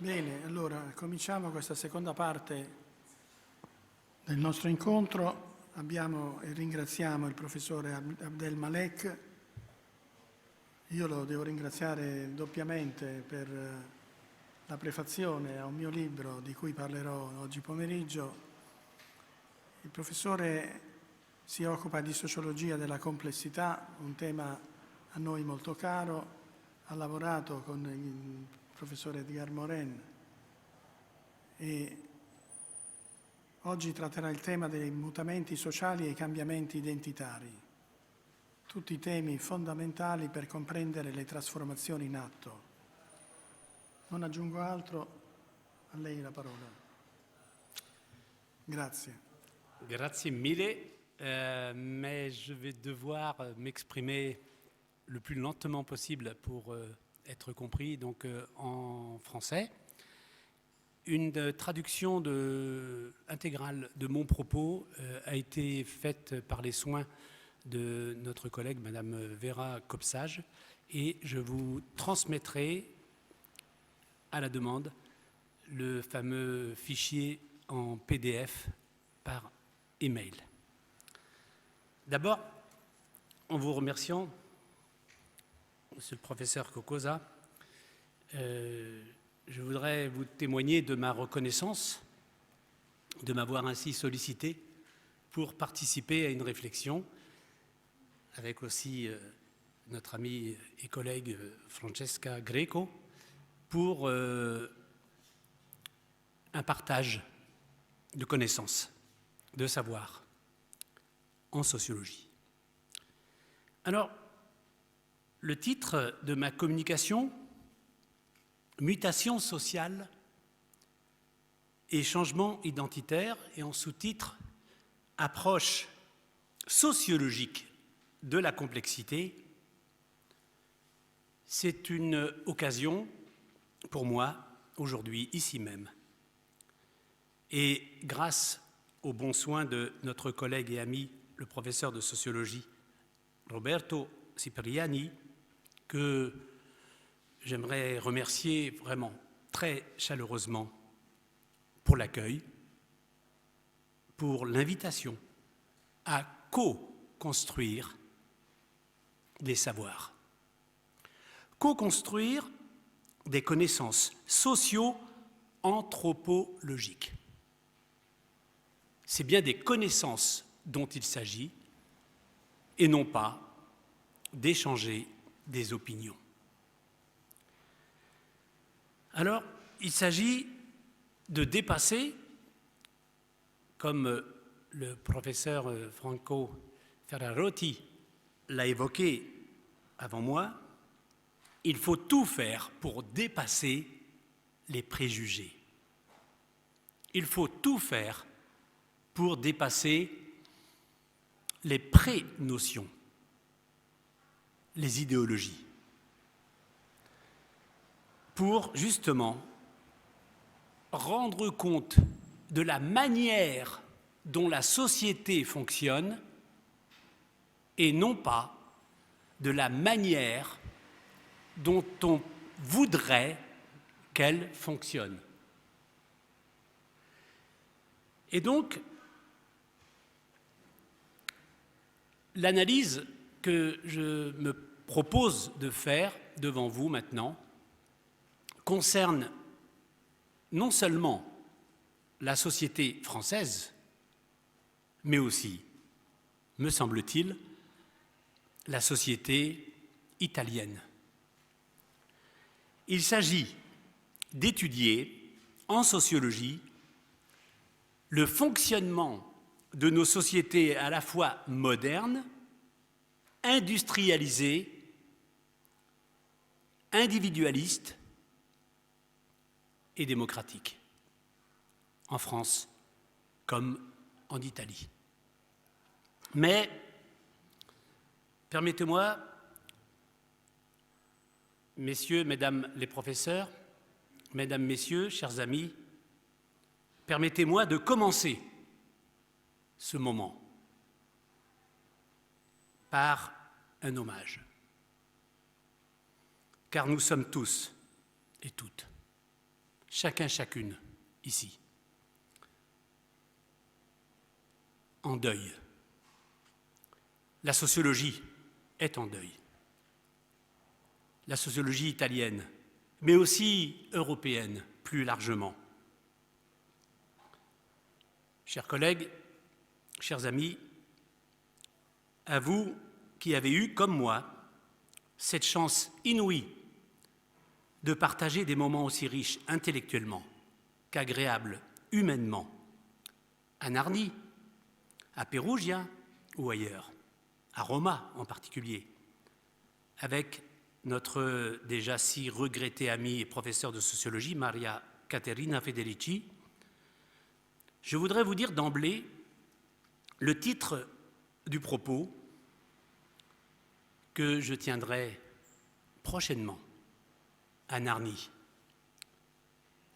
Bene, allora cominciamo questa seconda parte del nostro incontro. Abbiamo e ringraziamo il professore Abdel Malek. Io lo devo ringraziare doppiamente per la prefazione a un mio libro di cui parlerò oggi pomeriggio. Il professore si occupa di sociologia della complessità, un tema a noi molto caro. Ha lavorato con il professore Edgar Morin e oggi tratterà il tema dei mutamenti sociali e i cambiamenti identitari, tutti temi fondamentali per comprendere le trasformazioni in atto. Non aggiungo altro, a lei la parola. Grazie. Grazie mille, mais je vais devoir m'exprimer le plus lentement possible pour être compris, donc en français. Une traduction intégrale de mon propos a été faite par les soins de notre collègue Madame Vera Kopsage et je vous transmettrai à la demande le fameux fichier en PDF par email. D'abord, en vous remerciant, Monsieur le professeur Kokoza, je voudrais vous témoigner de ma reconnaissance de m'avoir ainsi sollicité pour participer à une réflexion avec aussi notre amie et collègue Francesca Greco pour un partage de connaissances, de savoir en sociologie. Alors, le titre de ma communication, Mutation sociale et changement identitaire, et en sous-titre, Approche sociologique de la complexité, c'est une occasion pour moi, aujourd'hui, ici même. Et grâce aux bons soins de notre collègue et ami, le professeur de sociologie, Roberto Cipriani, que j'aimerais remercier vraiment très chaleureusement pour l'accueil, pour l'invitation à co-construire des savoirs, co-construire des connaissances socio-anthropologiques. C'est bien des connaissances dont il s'agit et non pas d'échanger des opinions. Alors, il s'agit de dépasser, comme le professeur Franco Ferrarotti l'a évoqué avant moi, il faut tout faire pour dépasser les préjugés. Il faut tout faire pour dépasser les pré-notions, les idéologies, pour justement rendre compte de la manière dont la société fonctionne et non pas de la manière dont on voudrait qu'elle fonctionne. Et donc, l'analyse que je me propose de faire devant vous maintenant concerne non seulement la société française, mais aussi, me semble-t-il, la société italienne. Il s'agit d'étudier en sociologie le fonctionnement de nos sociétés à la fois modernes, industrialisées, individualistes et démocratiques, en France comme en Italie. Mais, permettez-moi, messieurs, mesdames les professeurs, mesdames, messieurs, chers amis, permettez-moi de commencer ce moment par un hommage. Car nous sommes tous et toutes chacun, chacune, ici, en deuil. La sociologie est en deuil. La sociologie italienne, mais aussi européenne, plus largement. Chers collègues, chers amis, à vous qui avez eu, comme moi, cette chance inouïe de partager des moments aussi riches intellectuellement qu'agréables humainement, à Narni, à Perugia ou ailleurs, à Roma en particulier, avec notre déjà si regrettée amie et professeure de sociologie, Maria Caterina Federici, je voudrais vous dire d'emblée le titre du propos que je tiendrai prochainement à Narni,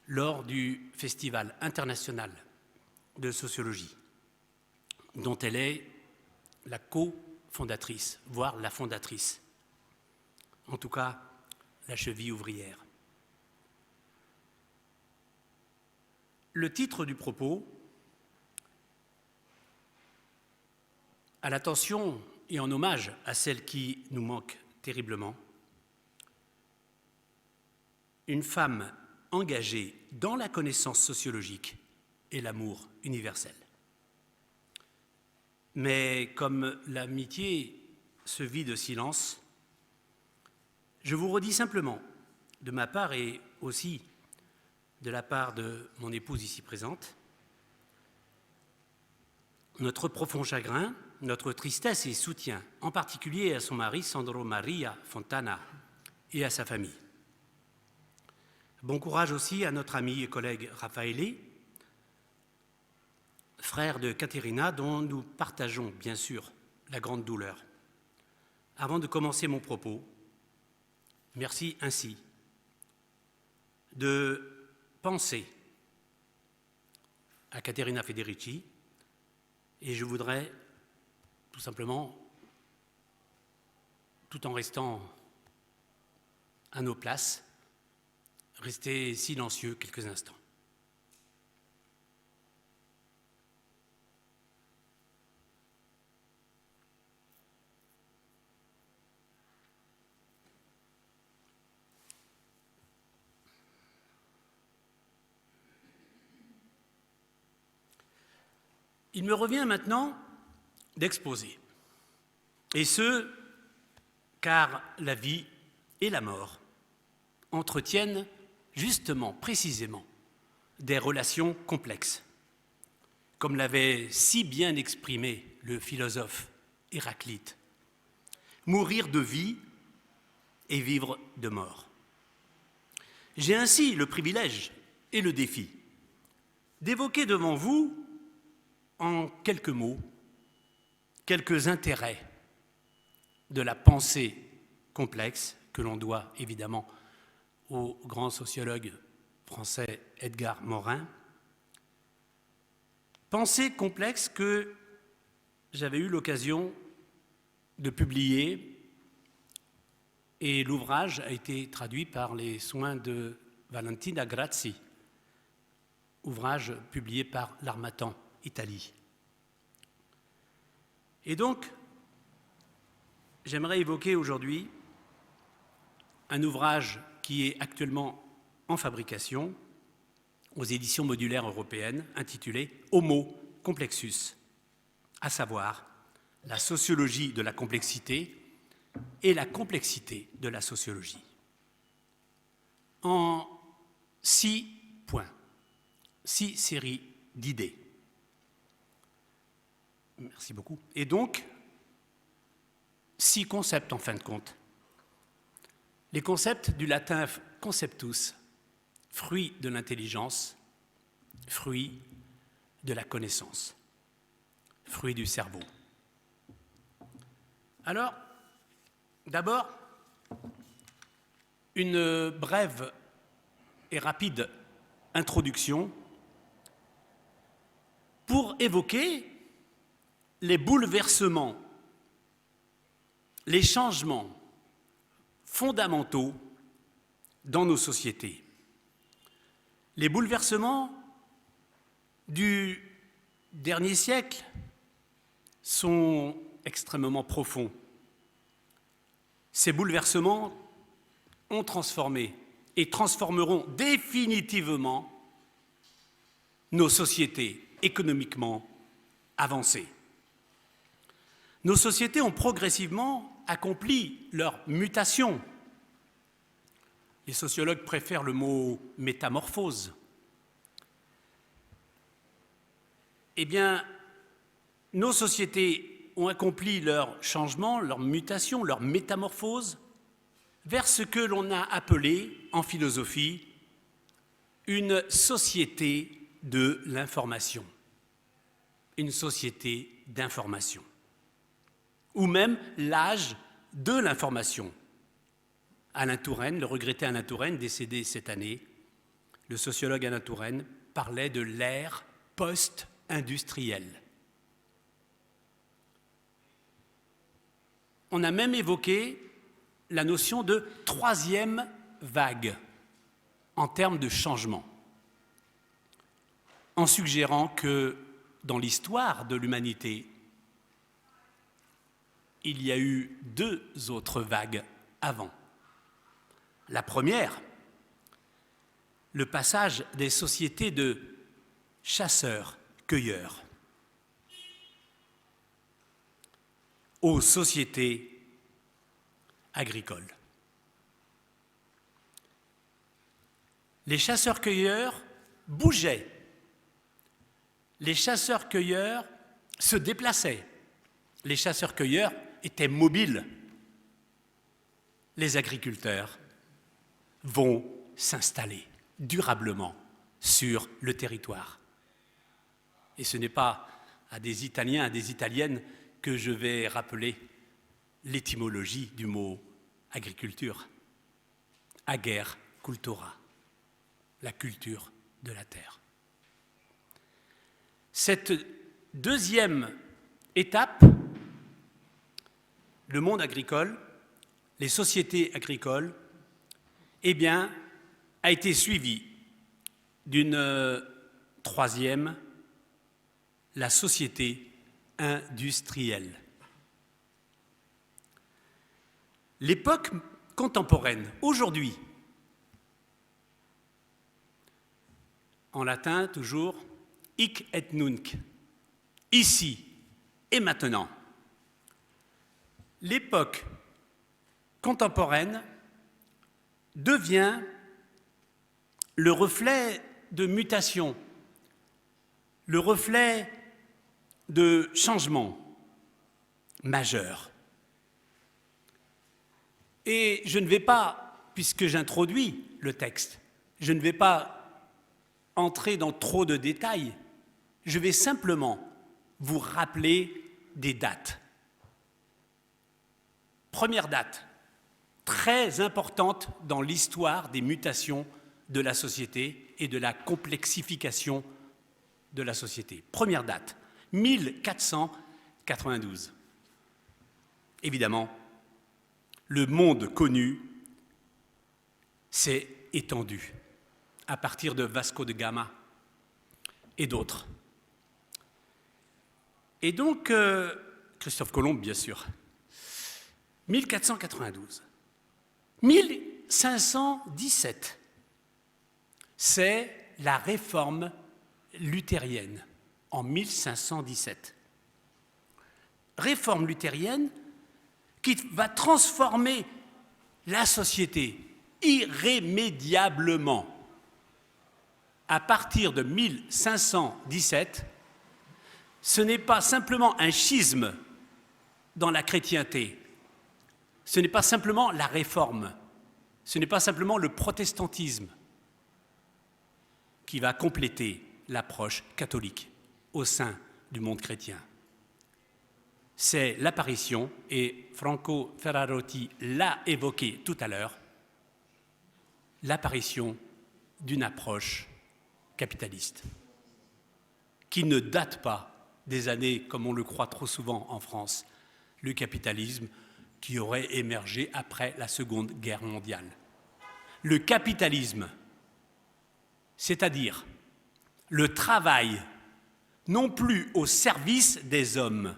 lors du Festival international de sociologie, dont elle est la cofondatrice, voire la fondatrice, en tout cas la cheville ouvrière. Le titre du propos, à l'attention et en hommage à celle qui nous manque terriblement, une femme engagée dans la connaissance sociologique et l'amour universel. Mais comme l'amitié se vit de silence, je vous redis simplement, de ma part et aussi de la part de mon épouse ici présente, notre profond chagrin, notre tristesse et soutien, en particulier à son mari Sandro Maria Fontana et à sa famille. Bon courage aussi à notre ami et collègue Raffaele, frère de Caterina, dont nous partageons bien sûr la grande douleur. Avant de commencer mon propos, merci ainsi de penser à Caterina Federici, et je voudrais tout simplement, tout en restant à nos places, rester silencieux quelques instants. Il me revient maintenant d'exposer, et ce, car la vie et la mort entretiennent justement, précisément, des relations complexes, comme l'avait si bien exprimé le philosophe Héraclite. Mourir de vie et vivre de mort. J'ai ainsi le privilège et le défi d'évoquer devant vous, en quelques mots, quelques intérêts de la pensée complexe que l'on doit évidemment au grand sociologue français Edgar Morin. Pensée complexe que j'avais eu l'occasion de publier, et l'ouvrage a été traduit par les soins de Valentina Grassi, ouvrage publié par l'Harmattan Italie. Et donc, j'aimerais évoquer aujourd'hui un ouvrage qui est actuellement en fabrication aux éditions modulaires européennes, intitulé Homo Complexus, à savoir la sociologie de la complexité et la complexité de la sociologie. En 6 points, 6 séries d'idées. Merci beaucoup. Et donc, 6 concepts en fin de compte. Les concepts du latin conceptus, fruit de l'intelligence, fruit de la connaissance, fruit du cerveau. Alors, d'abord, une brève et rapide introduction pour évoquer les bouleversements, les changements fondamentaux dans nos sociétés. Les bouleversements du dernier siècle sont extrêmement profonds. Ces bouleversements ont transformé et transformeront définitivement nos sociétés économiquement avancées. Nos sociétés ont progressivement accompli leur mutation. Les sociologues préfèrent le mot métamorphose. Eh bien, nos sociétés ont accompli leur changement, leur mutation, leur métamorphose vers ce que l'on a appelé en philosophie une société de l'information, une société d'information, ou même l'âge de l'information. Alain Touraine, le regretté Alain Touraine, décédé cette année, le sociologue Alain Touraine parlait de l'ère post-industrielle. On a même évoqué la notion de troisième vague en termes de changement, en suggérant que dans l'histoire de l'humanité, il y a eu deux autres vagues avant. La première, le passage des sociétés de chasseurs-cueilleurs aux sociétés agricoles. Les chasseurs-cueilleurs bougeaient. Les chasseurs-cueilleurs se déplaçaient. Les chasseurs-cueilleurs étaient mobiles. Les agriculteurs vont s'installer durablement sur le territoire. Et ce n'est pas à des Italiens, à des Italiennes que je vais rappeler l'étymologie du mot agriculture. Ager cultura, la culture de la terre. Cette deuxième étape, le monde agricole, les sociétés agricoles, eh bien, a été suivie d'une troisième, la société industrielle. L'époque contemporaine, aujourd'hui, en latin toujours, hic et nunc, ici et maintenant. L'époque contemporaine devient le reflet de mutation, le reflet de changement majeur. Et je ne vais pas, puisque j'introduis le texte, je ne vais pas entrer dans trop de détails, je vais simplement vous rappeler des dates. Première date, très importante dans l'histoire des mutations de la société et de la complexification de la société. Première date, 1492. Évidemment, le monde connu s'est étendu à partir de Vasco de Gama et d'autres. Et donc, Christophe Colomb, bien sûr, 1492. 1517, c'est la réforme luthérienne, en 1517. Réforme luthérienne qui va transformer la société irrémédiablement. À partir de 1517, ce n'est pas simplement un schisme dans la chrétienté, ce n'est pas simplement la réforme, ce n'est pas simplement le protestantisme qui va compléter l'approche catholique au sein du monde chrétien. C'est l'apparition, et Franco Ferrarotti l'a évoqué tout à l'heure, l'apparition d'une approche capitaliste qui ne date pas des années, comme on le croit trop souvent en France, le capitalisme qui aurait émergé après la Seconde Guerre mondiale. Le capitalisme, c'est-à-dire le travail non plus au service des hommes,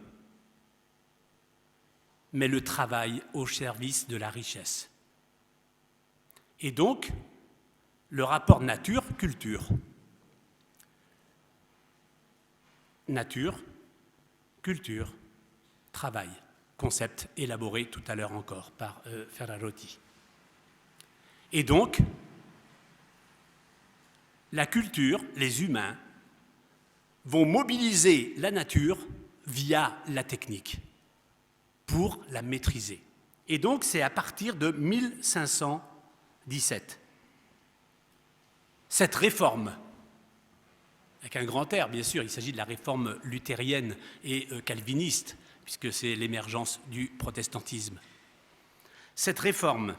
mais le travail au service de la richesse. Et donc, le rapport nature-culture. Nature, culture, travail, concept élaboré tout à l'heure encore par Ferrarotti. Et donc, la culture, les humains, vont mobiliser la nature via la technique pour la maîtriser. Et donc, c'est à partir de 1517. Cette réforme, avec un grand R, bien sûr, il s'agit de la réforme luthérienne et calviniste, puisque c'est l'émergence du protestantisme. Cette réforme,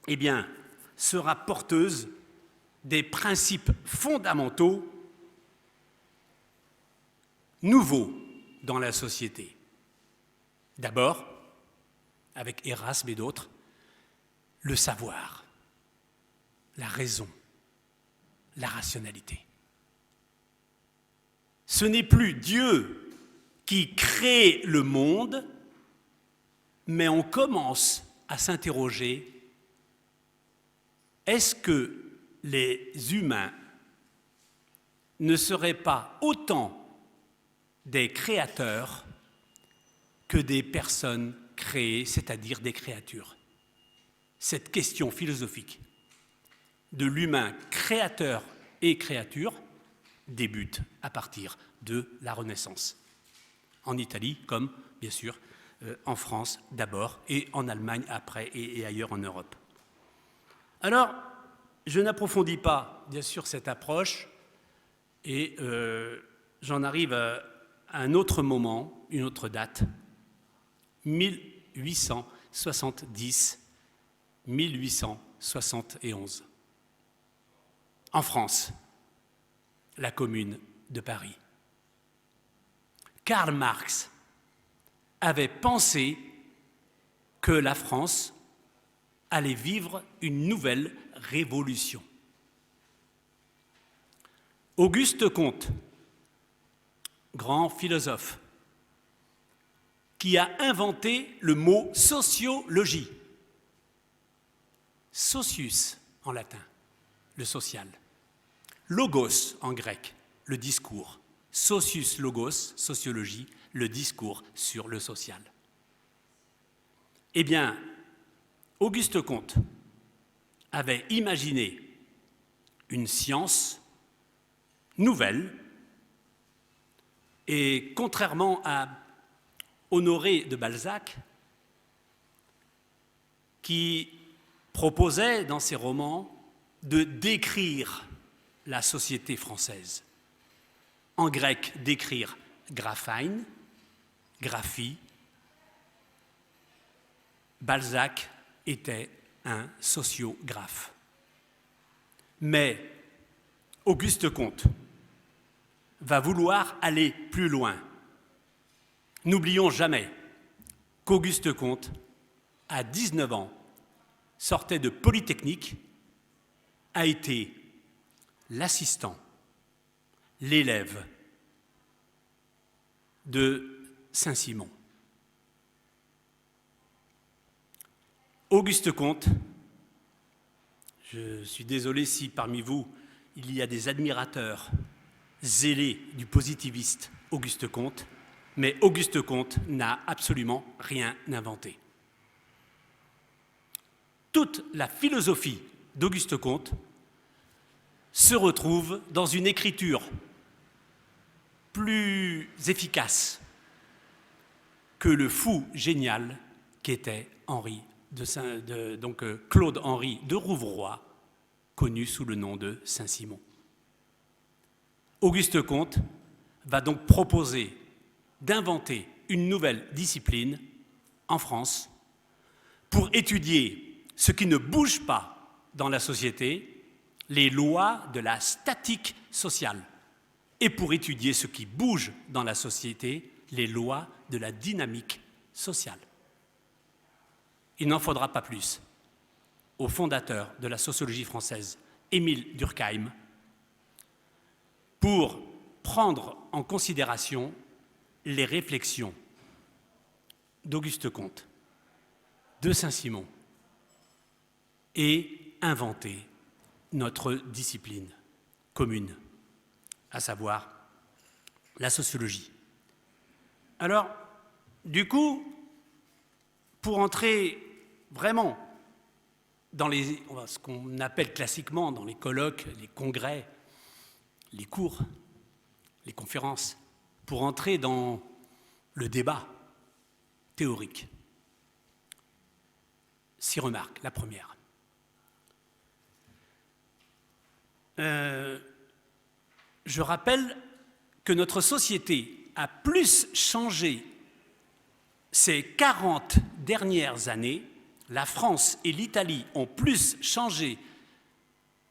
eh bien, sera porteuse des principes fondamentaux nouveaux dans la société. D'abord, avec Erasme et d'autres, le savoir, la raison, la rationalité. Ce n'est plus Dieu qui crée le monde, mais on commence à s'interroger, est-ce que les humains ne seraient pas autant des créateurs que des personnes créées, c'est-à-dire des créatures? Cette question philosophique de l'humain créateur et créature débute à partir de la Renaissance. En Italie, comme bien sûr en France d'abord, et en Allemagne après, et ailleurs en Europe. Alors, je n'approfondis pas, bien sûr, cette approche, et j'en arrive à un autre moment, une autre date, 1870-1871. En France, la Commune de Paris. Karl Marx avait pensé que la France allait vivre une nouvelle révolution. Auguste Comte, grand philosophe, qui a inventé le mot sociologie, socius en latin, le social, logos en grec, le discours, socius logos, sociologie, le discours sur le social. Eh bien, Auguste Comte avait imaginé une science nouvelle et contrairement à Honoré de Balzac, qui proposait dans ses romans de décrire la société française. En grec, décrire graphein, graphie. Balzac était un sociographe. Mais Auguste Comte va vouloir aller plus loin. N'oublions jamais qu'Auguste Comte, à 19 ans, sortait de Polytechnique, a été l'assistant, l'élève de Saint-Simon. Auguste Comte, je suis désolé si parmi vous il y a des admirateurs zélés du positiviste Auguste Comte, mais Auguste Comte n'a absolument rien inventé. Toute la philosophie d'Auguste Comte se retrouve dans une écriture plus efficace que le fou génial qu'était Claude-Henri de Rouvroy, connu sous le nom de Saint-Simon. Auguste Comte va donc proposer d'inventer une nouvelle discipline en France pour étudier ce qui ne bouge pas dans la société, les lois de la statique sociale, et pour étudier ce qui bouge dans la société, les lois de la dynamique sociale. Il n'en faudra pas plus au fondateur de la sociologie française, Émile Durkheim, pour prendre en considération les réflexions d'Auguste Comte, de Saint-Simon, et inventer notre discipline commune, à savoir la sociologie. Alors, du coup, pour entrer vraiment dans ce qu'on appelle classiquement dans les colloques, les congrès, les cours, les conférences, pour entrer dans le débat théorique. 6 remarques. La première. Je rappelle que notre société a plus changé ces 40 dernières années. La France et l'Italie ont plus changé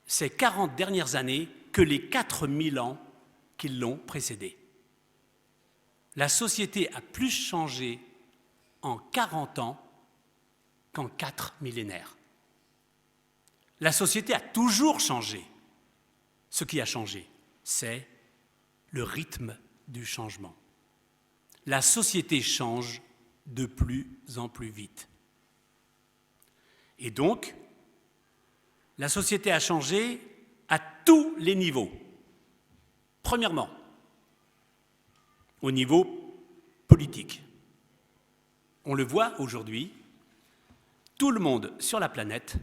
ces 40 dernières années que les 4000 ans qui l'ont précédé. La société a plus changé en 40 ans qu'en 4 millénaires. La société a toujours changé. Ce qui a changé, c'est le rythme du changement. La société change de plus en plus vite. Et donc, la société a changé à tous les niveaux. Premièrement, au niveau politique. On le voit aujourd'hui, tout le monde sur la planète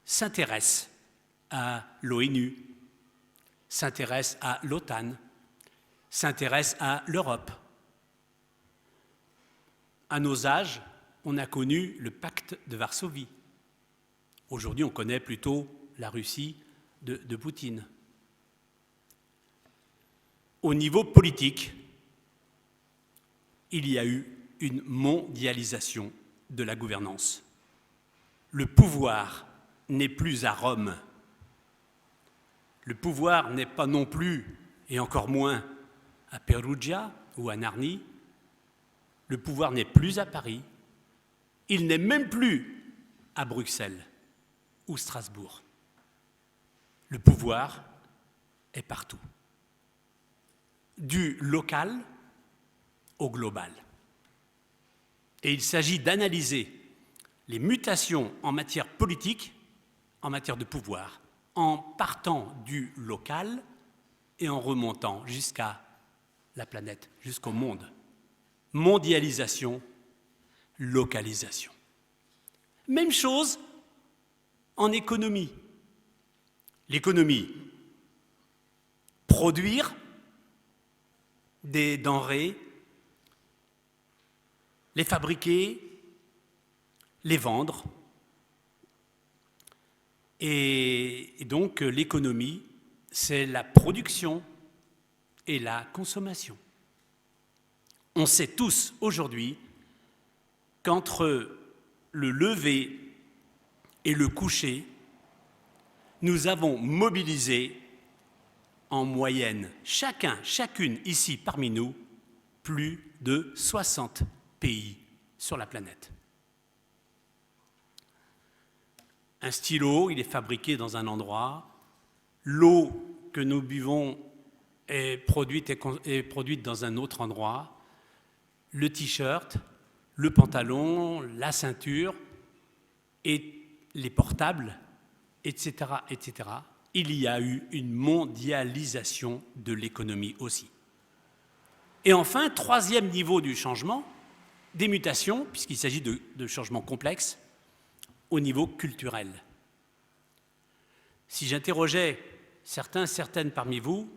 s'intéresse à l'ONU, s'intéresse à l'OTAN, s'intéresse à l'Europe. À nos âges, on a connu le pacte de Varsovie. Aujourd'hui, on connaît plutôt la Russie de Poutine. Au niveau politique, il y a eu une mondialisation de la gouvernance. Le pouvoir n'est plus à Rome. Le pouvoir n'est pas non plus, et encore moins, à Perugia ou à Narni. Le pouvoir n'est plus à Paris. Il n'est même plus à Bruxelles ou Strasbourg. Le pouvoir est partout, du local au global. Et il s'agit d'analyser les mutations en matière politique, en matière de pouvoir, en partant du local et en remontant jusqu'à la planète, jusqu'au monde. Mondialisation, localisation. Même chose en économie. L'économie, produire des denrées, les fabriquer, les vendre. Et donc l'économie, c'est la production et la consommation. On sait tous aujourd'hui qu'entre le lever et le coucher, nous avons mobilisé en moyenne, chacune ici parmi nous, plus de 60 pays sur la planète. Un stylo, il est fabriqué dans un endroit. L'eau que nous buvons est produite dans un autre endroit. Le t-shirt, le pantalon, la ceinture et les portables, etc., etc. Il y a eu une mondialisation de l'économie aussi. Et enfin, troisième niveau du changement, des mutations, puisqu'il s'agit de changements complexes, au niveau culturel. Si j'interrogeais certaines parmi vous,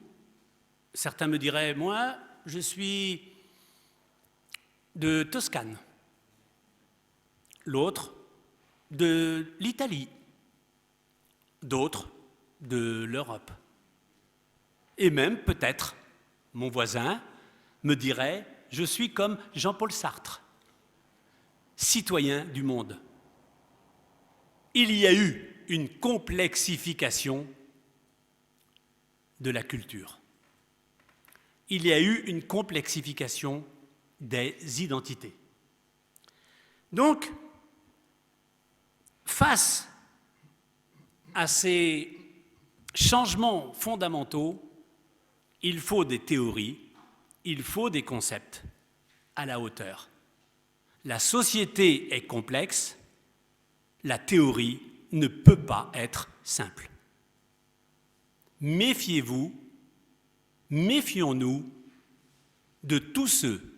certains me diraient, moi, je suis de Toscane, l'autre de l'Italie, d'autres de l'Europe. Et même, peut-être, mon voisin me dirait, je suis comme Jean-Paul Sartre, citoyen du monde. Il y a eu une complexification de la culture. Il y a eu une complexification des identités. Donc, face à ces changements fondamentaux, il faut des théories, il faut des concepts à la hauteur. La société est complexe, la théorie ne peut pas être simple. Méfiez-vous, méfions-nous de tous ceux,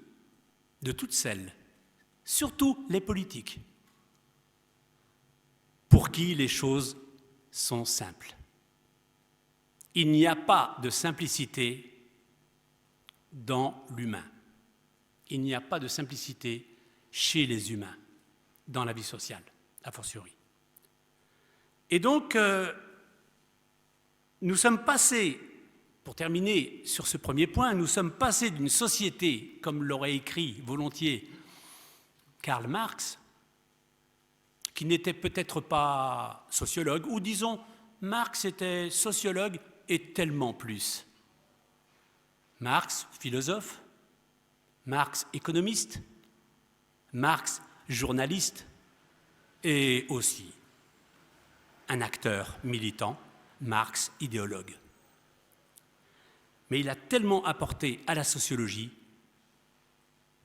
de toutes celles, surtout les politiques, pour qui les choses sont simples. Il n'y a pas de simplicité dans l'humain. Il n'y a pas de simplicité chez les humains, dans la vie sociale, a fortiori. Et donc, nous sommes passés, pour terminer sur ce premier point, nous sommes passés d'une société, comme l'aurait écrit volontiers Karl Marx, qui n'était peut-être pas sociologue, ou disons, Marx était sociologue et tellement plus. Marx, philosophe, Marx, économiste, Marx, journaliste, et aussi un acteur militant, Marx, idéologue. Mais il a tellement apporté à la sociologie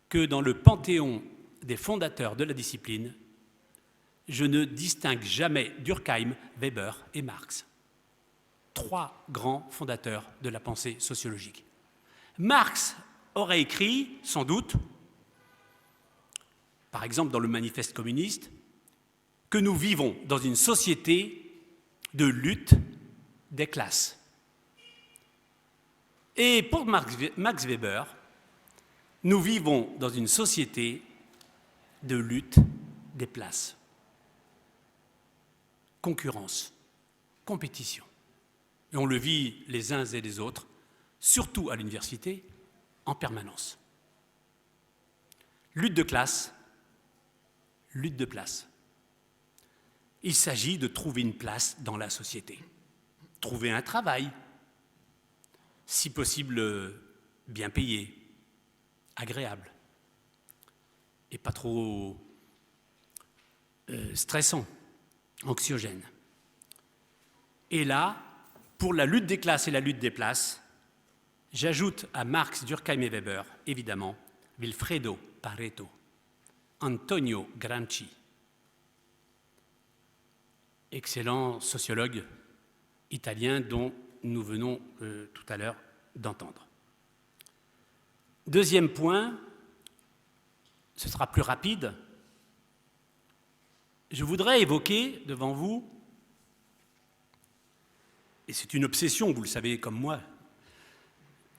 que dans le panthéon des fondateurs de la discipline, je ne distingue jamais Durkheim, Weber et Marx. 3 grands fondateurs de la pensée sociologique. Marx aurait écrit, sans doute, par exemple dans le Manifeste communiste, que nous vivons dans une société de lutte des classes. Et pour Max Weber, nous vivons dans une société de lutte des places. Concurrence, compétition. Et on le vit les uns et les autres, surtout à l'université, en permanence. Lutte de classe, lutte de place. Il s'agit de trouver une place dans la société, trouver un travail, si possible bien payé, agréable, et pas trop stressant, anxiogène. Et là, pour la lutte des classes et la lutte des places, j'ajoute à Marx, Durkheim et Weber, évidemment, Vilfredo Pareto, Antonio Gramsci, excellent sociologue italien dont nous venons tout à l'heure d'entendre. Deuxième point, ce sera plus rapide. Je voudrais évoquer devant vous, et c'est une obsession, vous le savez comme moi,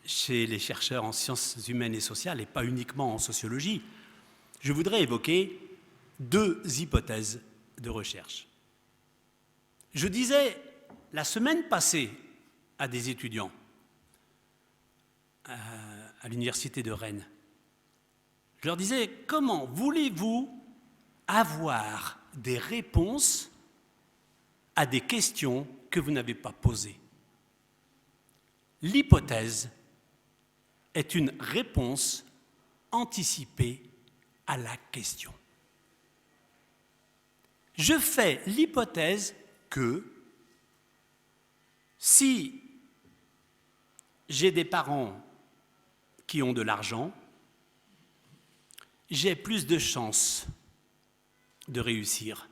chez les chercheurs en sciences humaines et sociales, et pas uniquement en sociologie, je voudrais évoquer 2 hypothèses de recherche. Je disais la semaine passée à des étudiants à l'université de Rennes, je leur disais, comment voulez-vous avoir des réponses à des questions que vous n'avez pas posées? L'hypothèse est une réponse anticipée à la question. Je fais l'hypothèse que si j'ai des parents qui ont de l'argent, j'ai plus de chances de réussir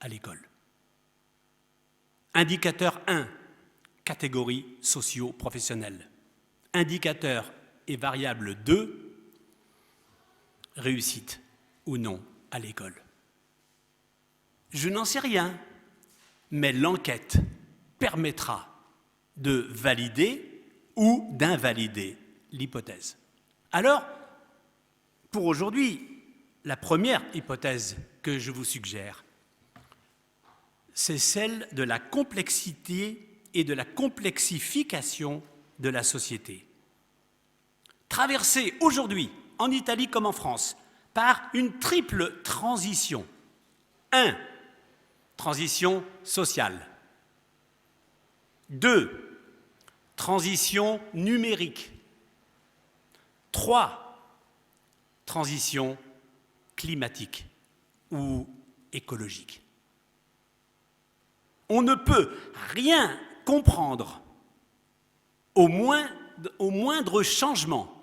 à l'école. Indicateur 1, catégorie socio-professionnelle. Indicateur et variable 2, réussite ou non à l'école. Je n'en sais rien, mais l'enquête permettra de valider ou d'invalider l'hypothèse. Alors, pour aujourd'hui, la première hypothèse que je vous suggère, c'est celle de la complexité et de la complexification de la société. Traversée aujourd'hui, en Italie comme en France, par une triple transition. 1. Transition sociale. 2. Transition numérique. 3. Transition climatique ou écologique. On ne peut rien comprendre, au moins moindre changement,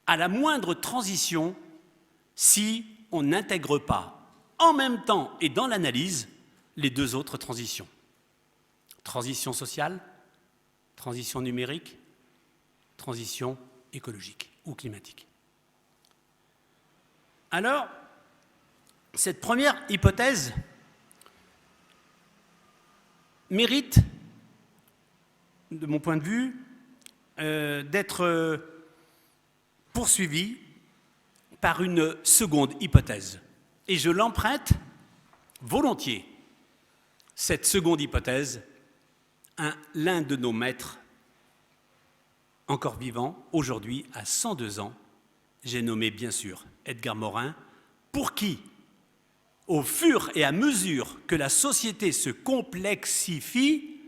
à la moindre transition, si on n'intègre pas en même temps et dans l'analyse les deux autres transitions. Transition sociale, transition numérique, transition écologique ou climatique. Alors, cette première hypothèse mérite, de mon point de vue, d'être poursuivie par une seconde hypothèse. Et je l'emprunte volontiers, cette seconde hypothèse, à l'un de nos maîtres encore vivant, aujourd'hui à 102 ans, j'ai nommé bien sûr Edgar Morin, pour qui, au fur et à mesure que la société se complexifie,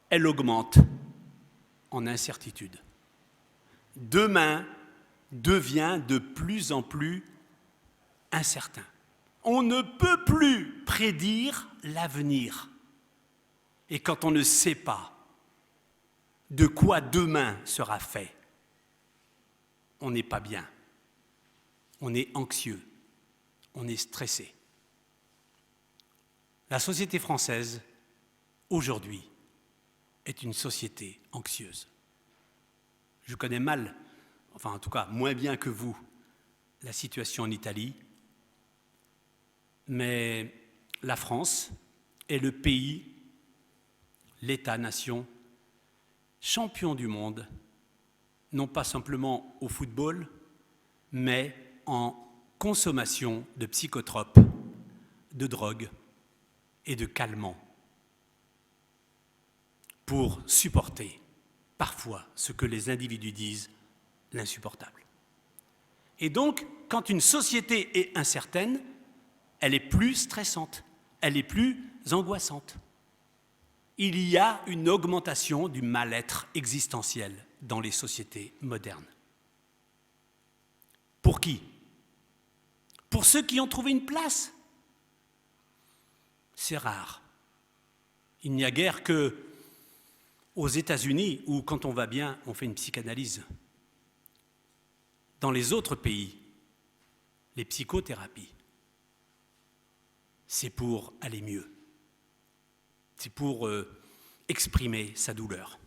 elle augmente en incertitude. Demain devient de plus en plus incertain. On ne peut plus prédire l'avenir. Et quand on ne sait pas de quoi demain sera fait, on n'est pas bien. On est anxieux. On est stressé. La société française, aujourd'hui, est une société anxieuse. Je connais mal, enfin en tout cas moins bien que vous, la situation en Italie, mais la France est le pays, l'État-nation, champion du monde, non pas simplement au football, mais en consommation de psychotropes, de drogues et de calmants, pour supporter parfois ce que les individus disent l'insupportable. Et donc, quand une société est incertaine, elle est plus stressante, elle est plus angoissante. Il y a une augmentation du mal-être existentiel dans les sociétés modernes. Pour qui? Pour ceux qui ont trouvé une place. C'est rare. Il n'y a guère que aux États-Unis, où quand on va bien, on fait une psychanalyse. Dans les autres pays, les psychothérapies, c'est pour aller mieux. C'est pour exprimer sa douleur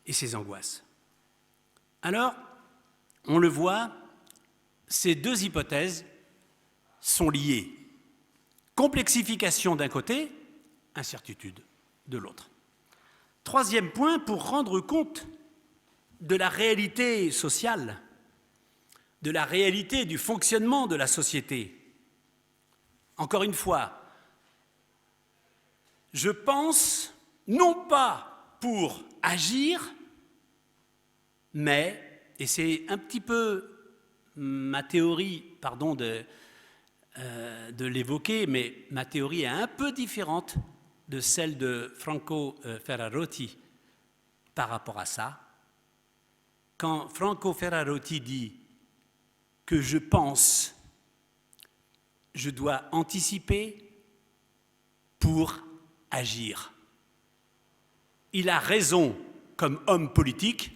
et ses angoisses. Alors, on le voit, ces deux hypothèses sont liées. Complexification d'un côté, incertitude de l'autre. Troisième point, pour rendre compte de la réalité sociale, de la réalité du fonctionnement de la société. Encore une fois, je pense, non pas pour agir, mais, et c'est un petit peu ma théorie, pardon de l'évoquer, mais ma théorie est un peu différente de celle de Franco Ferrarotti par rapport à ça. Quand Franco Ferrarotti dit que je pense, je dois anticiper pour agir. Il a raison comme homme politique,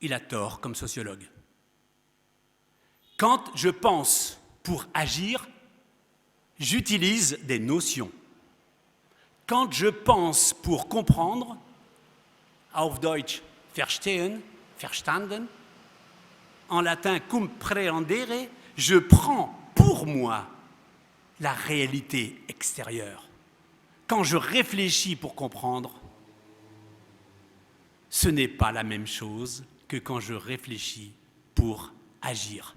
il a tort comme sociologue. Quand je pense pour agir, j'utilise des notions. Quand je pense pour comprendre, auf Deutsch verstehen, verstanden, en latin comprendere, je prends pour moi la réalité extérieure. Quand je réfléchis pour comprendre, ce n'est pas la même chose que quand je réfléchis pour agir.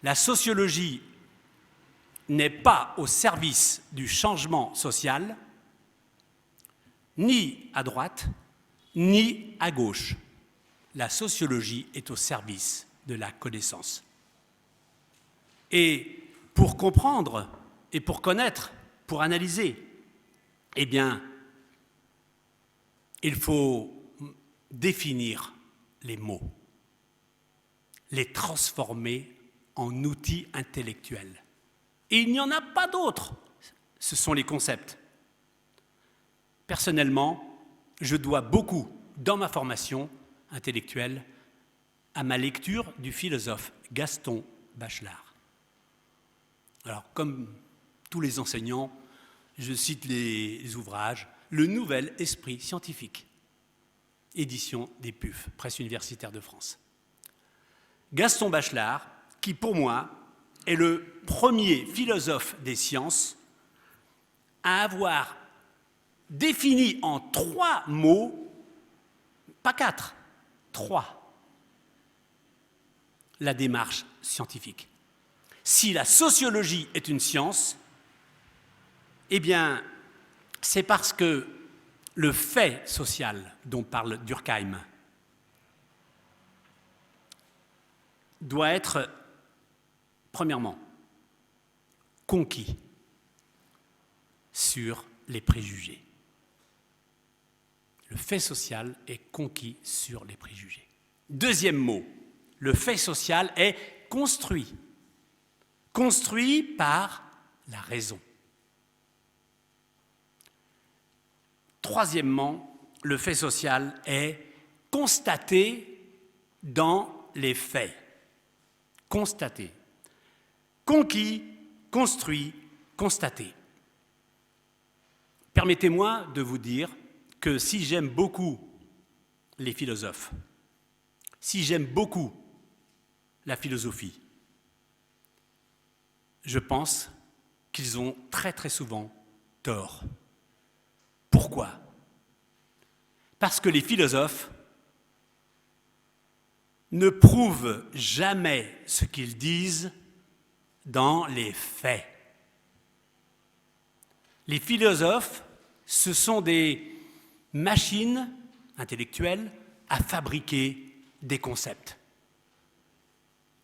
La sociologie n'est pas au service du changement social, ni à droite, ni à gauche. La sociologie est au service de la connaissance. Et pour comprendre et pour connaître, pour analyser, eh bien, il faut définir les mots, les transformer en outils intellectuels. Et il n'y en a pas d'autres, ce sont les concepts. Personnellement, je dois beaucoup, dans ma formation intellectuelle, à ma lecture du philosophe Gaston Bachelard. Alors, comme tous les enseignants, je cite les ouvrages « Le nouvel esprit scientifique », édition des PUF, Presse universitaire de France. Gaston Bachelard, qui pour moi est le premier philosophe des sciences à avoir défini en 3 mots, pas 4, 3, la démarche scientifique. Si la sociologie est une science, eh bien, c'est parce que le fait social dont parle Durkheim doit être, premièrement, conquis sur les préjugés. Le fait social est conquis sur les préjugés. Deuxième mot, le fait social est construit. Construit par la raison. Troisièmement, le fait social est constaté dans les faits. Constaté. Conquis, construit, constaté. Permettez-moi de vous dire que si j'aime beaucoup les philosophes, si j'aime beaucoup la philosophie, je pense qu'ils ont très très souvent tort. Pourquoi? Parce que les philosophes ne prouvent jamais ce qu'ils disent dans les faits. Les philosophes, ce sont des machines intellectuelles à fabriquer des concepts.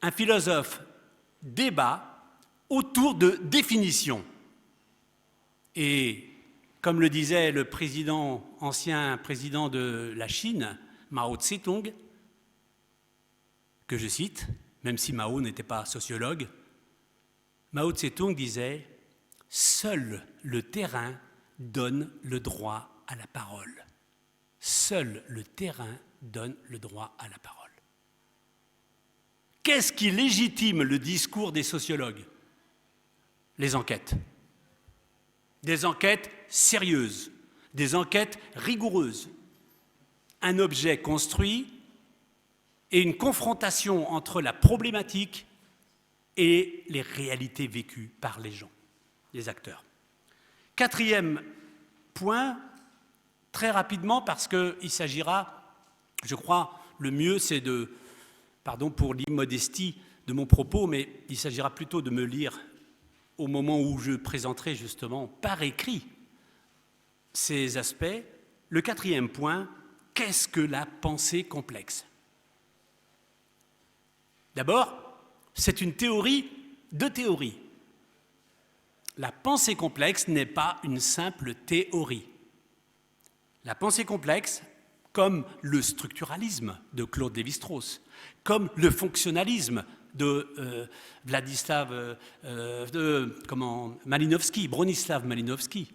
Un philosophe débat autour de définitions. Et comme le disait le ancien président de la Chine, Mao Tse-tung, que je cite, même si Mao n'était pas sociologue, Mao Tse-tung disait « Seul le terrain donne le droit à la parole. Seul le terrain donne le droit à la parole. » Qu'est-ce qui légitime le discours des sociologues? Les enquêtes. Des enquêtes sérieuses, des enquêtes rigoureuses. Un objet construit et une confrontation entre la problématique et les réalités vécues par les gens, les acteurs. Quatrième point, très rapidement, parce qu'il s'agira, je crois, le mieux c'est de, pardon pour l'immodestie de mon propos, mais il s'agira plutôt de me lire au moment où je présenterai justement par écrit ces aspects. Le quatrième point, qu'est-ce que la pensée complexe? D'abord, c'est une théorie de théorie. La pensée complexe n'est pas une simple théorie. La pensée complexe, comme le structuralisme de Claude Lévi-Strauss, comme le fonctionnalisme de Bronislaw Malinowski,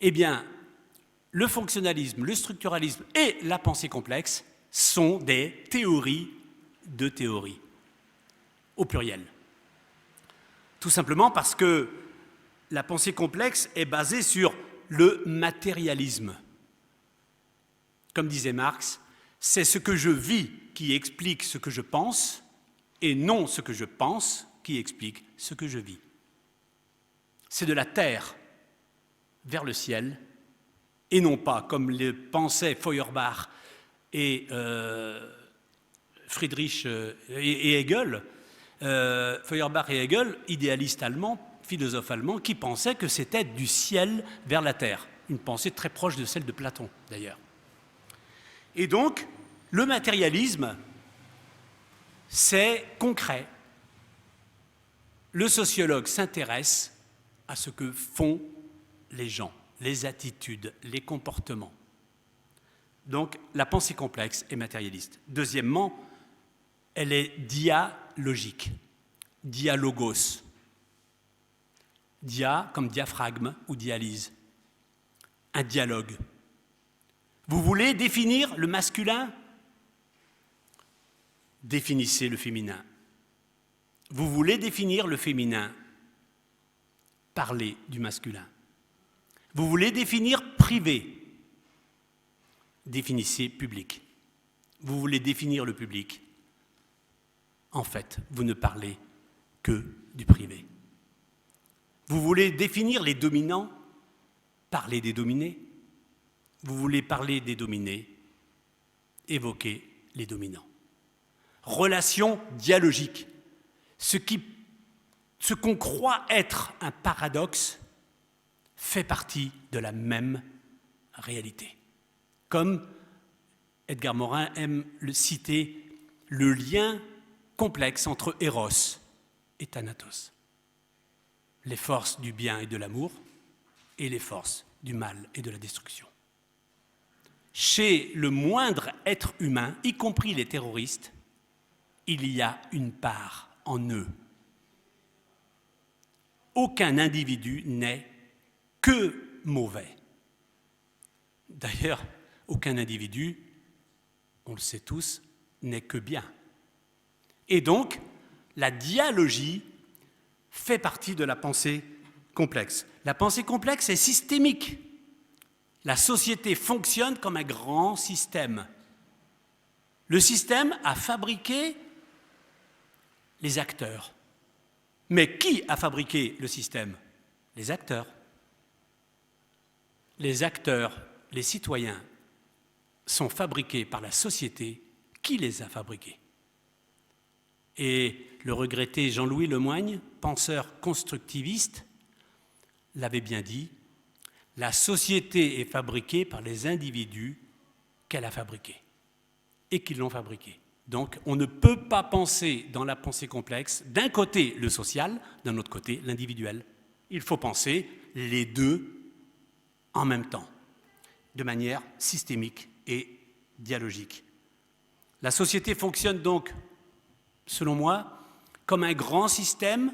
eh bien, le fonctionnalisme, le structuralisme et la pensée complexe sont des théories de théorie, au pluriel. Tout simplement parce que la pensée complexe est basée sur le matérialisme. Comme disait Marx, c'est ce que je vis qui explique ce que je pense, et non ce que je pense qui explique ce que je vis. C'est de la terre vers le ciel, et non pas, comme le pensaient Feuerbach et Friedrich et Hegel, Feuerbach et Hegel, idéalistes allemands, philosophes allemands, qui pensaient que c'était du ciel vers la terre. Une pensée très proche de celle de Platon, d'ailleurs. Et donc, le matérialisme, c'est concret. Le sociologue s'intéresse à ce que font les gens, les attitudes, les comportements. Donc, la pensée complexe est matérialiste. Deuxièmement, elle est dialogique, dialogos. Dia comme diaphragme ou dialyse. un dialogue. Vous voulez définir le masculin? Définissez le féminin. Vous voulez définir le féminin? Parlez du masculin. Vous voulez définir privé? Définissez public. Vous voulez définir le public? En fait, vous ne parlez que du privé. Vous voulez définir les dominants? Parlez des dominés. Vous voulez parler des dominés? Évoquez les dominants. Relation dialogique. Ce qu'on croit être un paradoxe fait partie de la même réalité. Comme Edgar Morin aime le citer, le lien complexe entre Eros et Thanatos. Les forces du bien et de l'amour et les forces du mal et de la destruction. Chez le moindre être humain, y compris les terroristes, il y a une part en eux. Aucun individu n'est que mauvais. D'ailleurs, aucun individu, on le sait tous, n'est que bien. Et donc, la dialogie fait partie de la pensée complexe. La pensée complexe est systémique. La société fonctionne comme un grand système. Le système a fabriqué les acteurs. Mais qui a fabriqué le système? Les acteurs. Les acteurs, les citoyens, sont fabriqués par la société. Qui les a fabriqués? Et le regretté Jean-Louis Lemoigne, penseur constructiviste, l'avait bien dit, la société est fabriquée par les individus qu'elle a fabriqués et qui l'ont fabriquée. Donc, on ne peut pas penser dans la pensée complexe, d'un côté le social, d'un autre côté l'individuel. Il faut penser les deux en même temps, de manière systémique et dialogique. La société fonctionne donc, selon moi, comme un grand système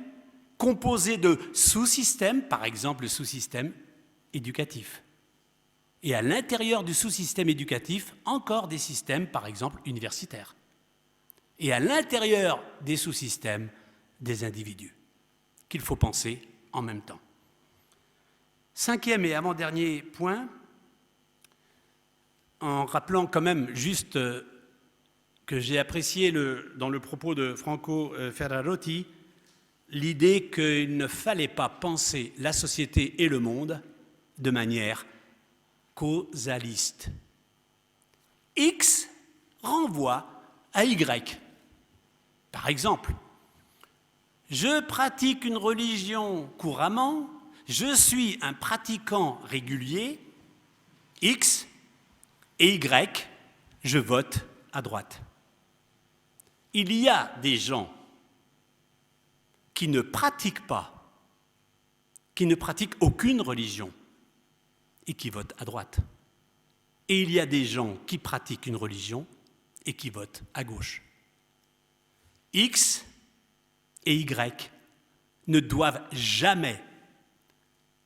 composé de sous-systèmes, par exemple le sous-système éducatif. Et à l'intérieur du sous-système éducatif, encore des systèmes, par exemple, universitaires. Et à l'intérieur des sous-systèmes, des individus, qu'il faut penser en même temps. Cinquième et avant-dernier point, en rappelant quand même juste que j'ai apprécié dans le propos de Franco Ferrarotti, l'idée qu'il ne fallait pas penser la société et le monde de manière causaliste. X renvoie à Y. Par exemple, je pratique une religion couramment, je suis un pratiquant régulier, X, et Y, je vote à droite. Il y a des gens qui ne pratiquent pas, qui ne pratiquent aucune religion et qui votent à droite. Et il y a des gens qui pratiquent une religion et qui votent à gauche. X et Y ne doivent jamais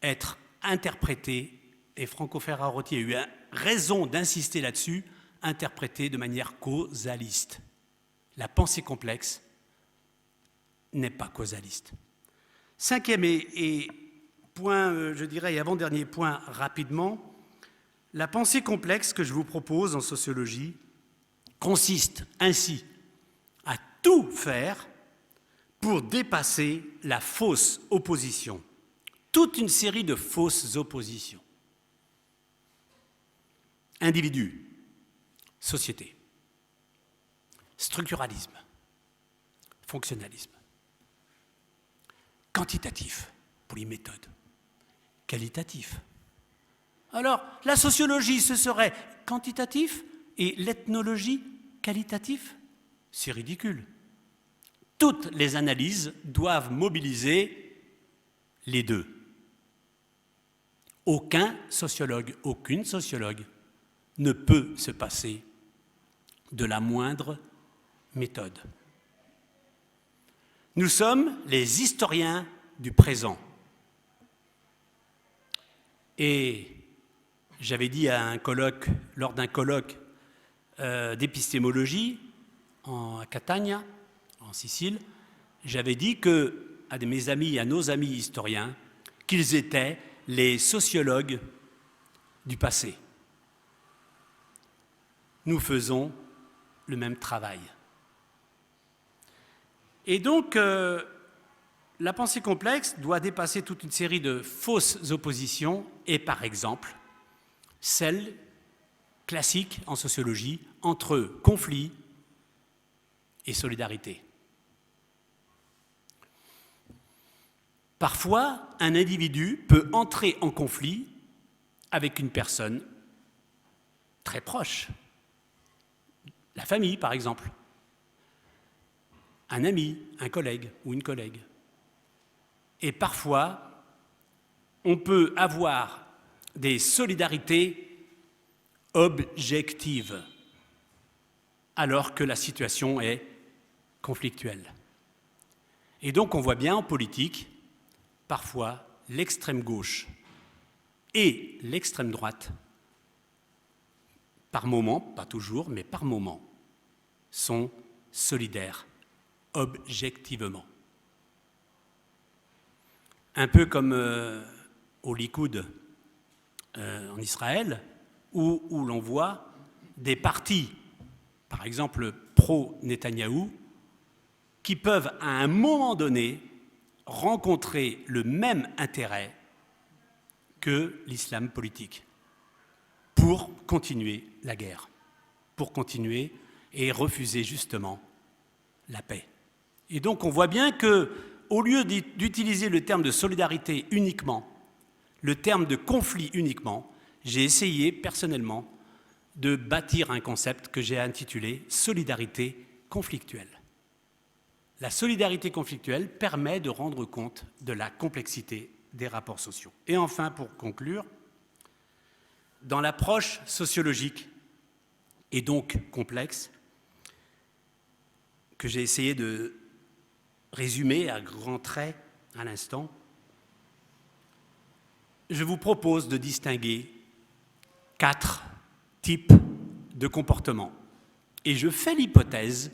être interprétés, et Franco Ferrarotti a eu raison d'insister là-dessus, interprétés de manière causaliste. La pensée complexe n'est pas causaliste. Cinquième et point, je dirais, et avant-dernier point rapidement, la pensée complexe que je vous propose en sociologie consiste ainsi à tout faire pour dépasser la fausse opposition, toute une série de fausses oppositions. Individu, société, structuralisme, fonctionnalisme, quantitatif pour les méthodes, qualitatif. Alors, la sociologie, ce serait quantitatif et l'ethnologie, qualitatif? C'est ridicule. Toutes les analyses doivent mobiliser les deux. Aucun sociologue, aucune sociologue ne peut se passer de la moindre méthode. Nous sommes les historiens du présent. Et J'avais dit lors d'un colloque d'épistémologie à Catania, en Sicile, j'avais dit à mes amis, à nos amis historiens, qu'ils étaient les sociologues du passé. Nous faisons le même travail. Et donc, la pensée complexe doit dépasser toute une série de fausses oppositions et, par exemple, celle classique en sociologie entre conflit et solidarité. Parfois, un individu peut entrer en conflit avec une personne très proche, la famille par exemple, un ami, un collègue ou une collègue. Et parfois, on peut avoir des solidarités objectives, alors que la situation est conflictuelle. Et donc on voit bien en politique, parfois, l'extrême gauche et l'extrême droite, par moments, pas toujours, mais par moments, sont solidaires, objectivement. Un peu comme au Likoud en Israël, où l'on voit des partis, par exemple pro-Netanyahou, qui peuvent à un moment donné rencontrer le même intérêt que l'islam politique pour continuer la guerre, pour continuer et refuser justement la paix. Et donc on voit bien qu'au lieu d'utiliser le terme de solidarité uniquement, le terme de conflit uniquement, j'ai essayé personnellement de bâtir un concept que j'ai intitulé « solidarité conflictuelle ». La solidarité conflictuelle permet de rendre compte de la complexité des rapports sociaux. Et enfin, pour conclure, dans l'approche sociologique et donc complexe, que j'ai essayé de résumer à grands traits à l'instant, je vous propose de distinguer 4 types de comportements. Et je fais l'hypothèse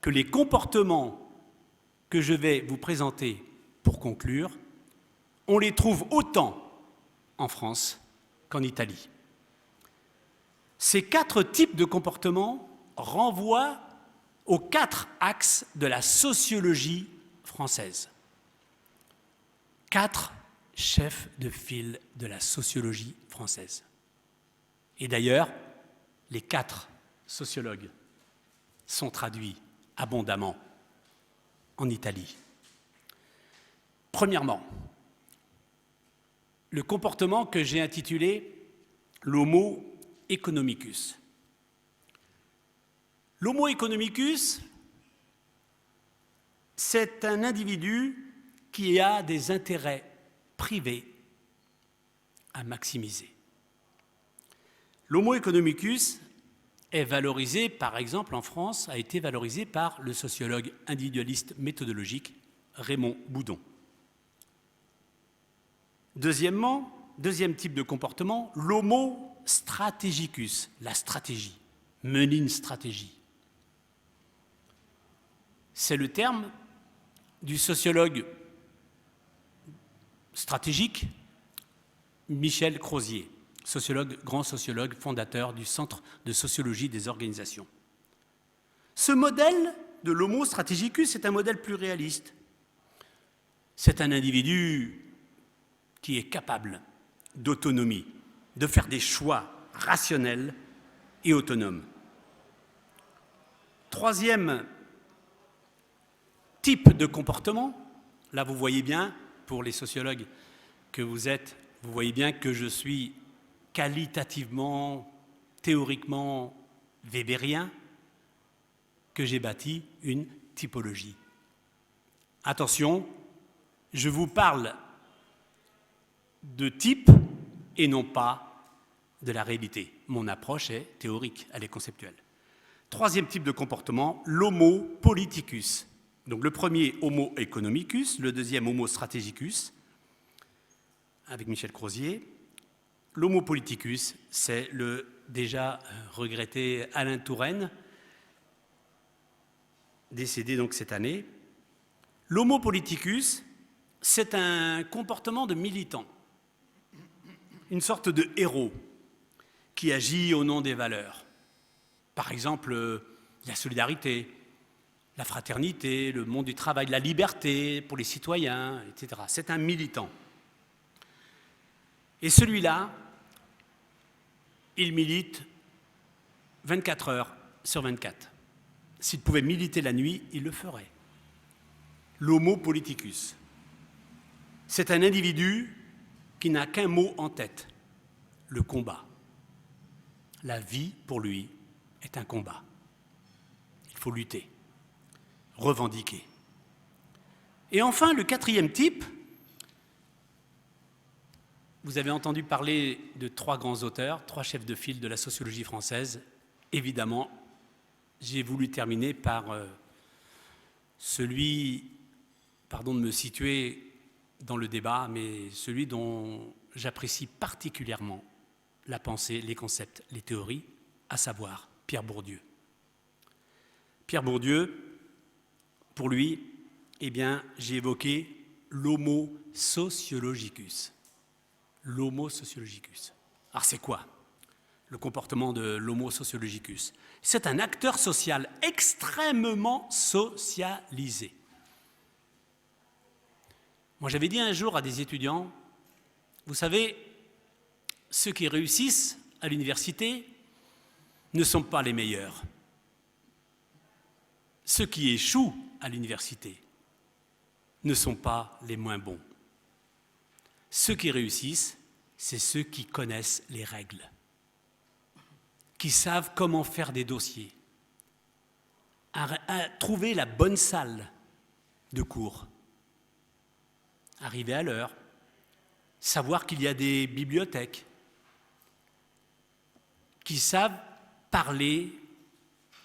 que les comportements que je vais vous présenter pour conclure, on les trouve autant en France qu'en Italie. Ces 4 types de comportements renvoient aux 4 axes de la sociologie française. 4 chefs de file de la sociologie française. Et d'ailleurs, les 4 sociologues sont traduits abondamment en Italie. Premièrement, le comportement que j'ai intitulé l'homo economicus. L'homo economicus, c'est un individu qui a des intérêts privés à maximiser. L'homo economicus est valorisé, par exemple en France, a été valorisé par le sociologue individualiste méthodologique Raymond Boudon. Deuxièmement, deuxième type de comportement, l'homo strategicus, la stratégie, mener une stratégie. C'est le terme du sociologue stratégique Michel Crozier, grand sociologue, fondateur du Centre de sociologie des organisations. Ce modèle de l'homo strategicus est un modèle plus réaliste. C'est un individu qui est capable d'autonomie, de faire des choix rationnels et autonomes. Troisième type de comportement, là vous voyez bien, pour les sociologues que vous êtes, vous voyez bien que je suis qualitativement, théoriquement weberien, que j'ai bâti une typologie. Attention, je vous parle de type et non pas de la réalité. Mon approche est théorique, elle est conceptuelle. Troisième type de comportement, l'homo politicus. Donc le premier, homo economicus, le deuxième, homo strategicus, avec Michel Crozier. l'homo politicus, c'est le déjà regretté Alain Touraine, décédé donc cette année. L'homo politicus, c'est un comportement de militant, une sorte de héros qui agit au nom des valeurs. Par exemple, la solidarité, la fraternité, le monde du travail, la liberté pour les citoyens, etc. C'est un militant. Et celui-là, il milite 24 heures sur 24. S'il pouvait militer la nuit, il le ferait. L'homo politicus. C'est un individu qui n'a qu'un mot en tête, le combat. La vie, pour lui, est un combat. Il faut lutter, revendiquer. Et enfin, le quatrième type, vous avez entendu parler de 3 grands auteurs, 3 chefs de file de la sociologie française. Évidemment, j'ai voulu terminer par celui, pardon de me situer dans le débat, mais celui dont j'apprécie particulièrement la pensée, les concepts, les théories, à savoir Pierre Bourdieu. Pierre Bourdieu, pour lui, eh bien, j'ai évoqué l'homo sociologicus. L'homo sociologicus. Alors c'est quoi le comportement de l'homo sociologicus? C'est un acteur social extrêmement socialisé. Moi, j'avais dit un jour à des étudiants, vous savez, ceux qui réussissent à l'université ne sont pas les meilleurs. Ceux qui échouent à l'université ne sont pas les moins bons. Ceux qui réussissent, c'est ceux qui connaissent les règles, qui savent comment faire des dossiers, à trouver la bonne salle de cours, arriver à l'heure, savoir qu'il y a des bibliothèques, qui savent parler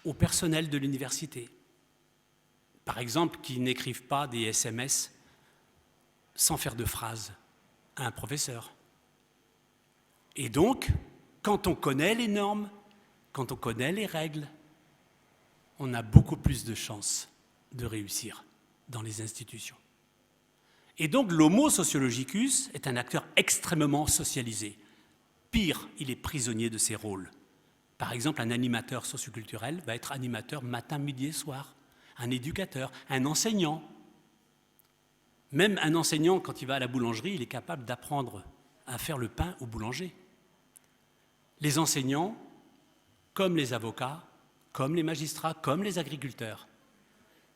au personnel de l'université. Par exemple, qui n'écrivent pas des SMS sans faire de phrases à un professeur. Et donc, quand on connaît les normes, quand on connaît les règles, on a beaucoup plus de chances de réussir dans les institutions. Et donc, l'homo sociologicus est un acteur extrêmement socialisé. Pire, il est prisonnier de ses rôles. Par exemple, un animateur socioculturel va être animateur matin, midi et soir. Un éducateur, un enseignant. Même un enseignant, quand il va à la boulangerie, il est capable d'apprendre à faire le pain au boulanger. Les enseignants, comme les avocats, comme les magistrats, comme les agriculteurs,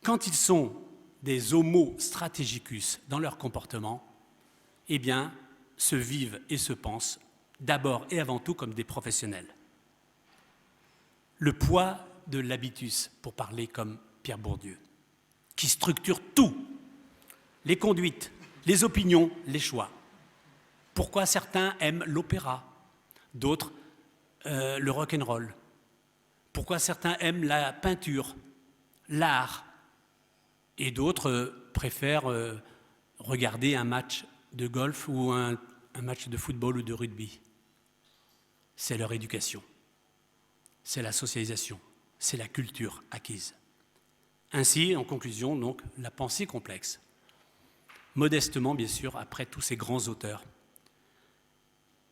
quand ils sont des homo strategicus dans leur comportement, eh bien, se vivent et se pensent d'abord et avant tout comme des professionnels. Le poids de l'habitus, pour parler comme Pierre Bourdieu, qui structure tout, les conduites, les opinions, les choix. Pourquoi certains aiment l'opéra, d'autres le rock'n'roll? Pourquoi certains aiment la peinture, l'art, et d'autres préfèrent regarder un match de golf ou un match de football ou de rugby? C'est leur éducation, c'est la socialisation, c'est la culture acquise. Ainsi, en conclusion, donc, la pensée complexe, modestement, bien sûr, après tous ces grands auteurs,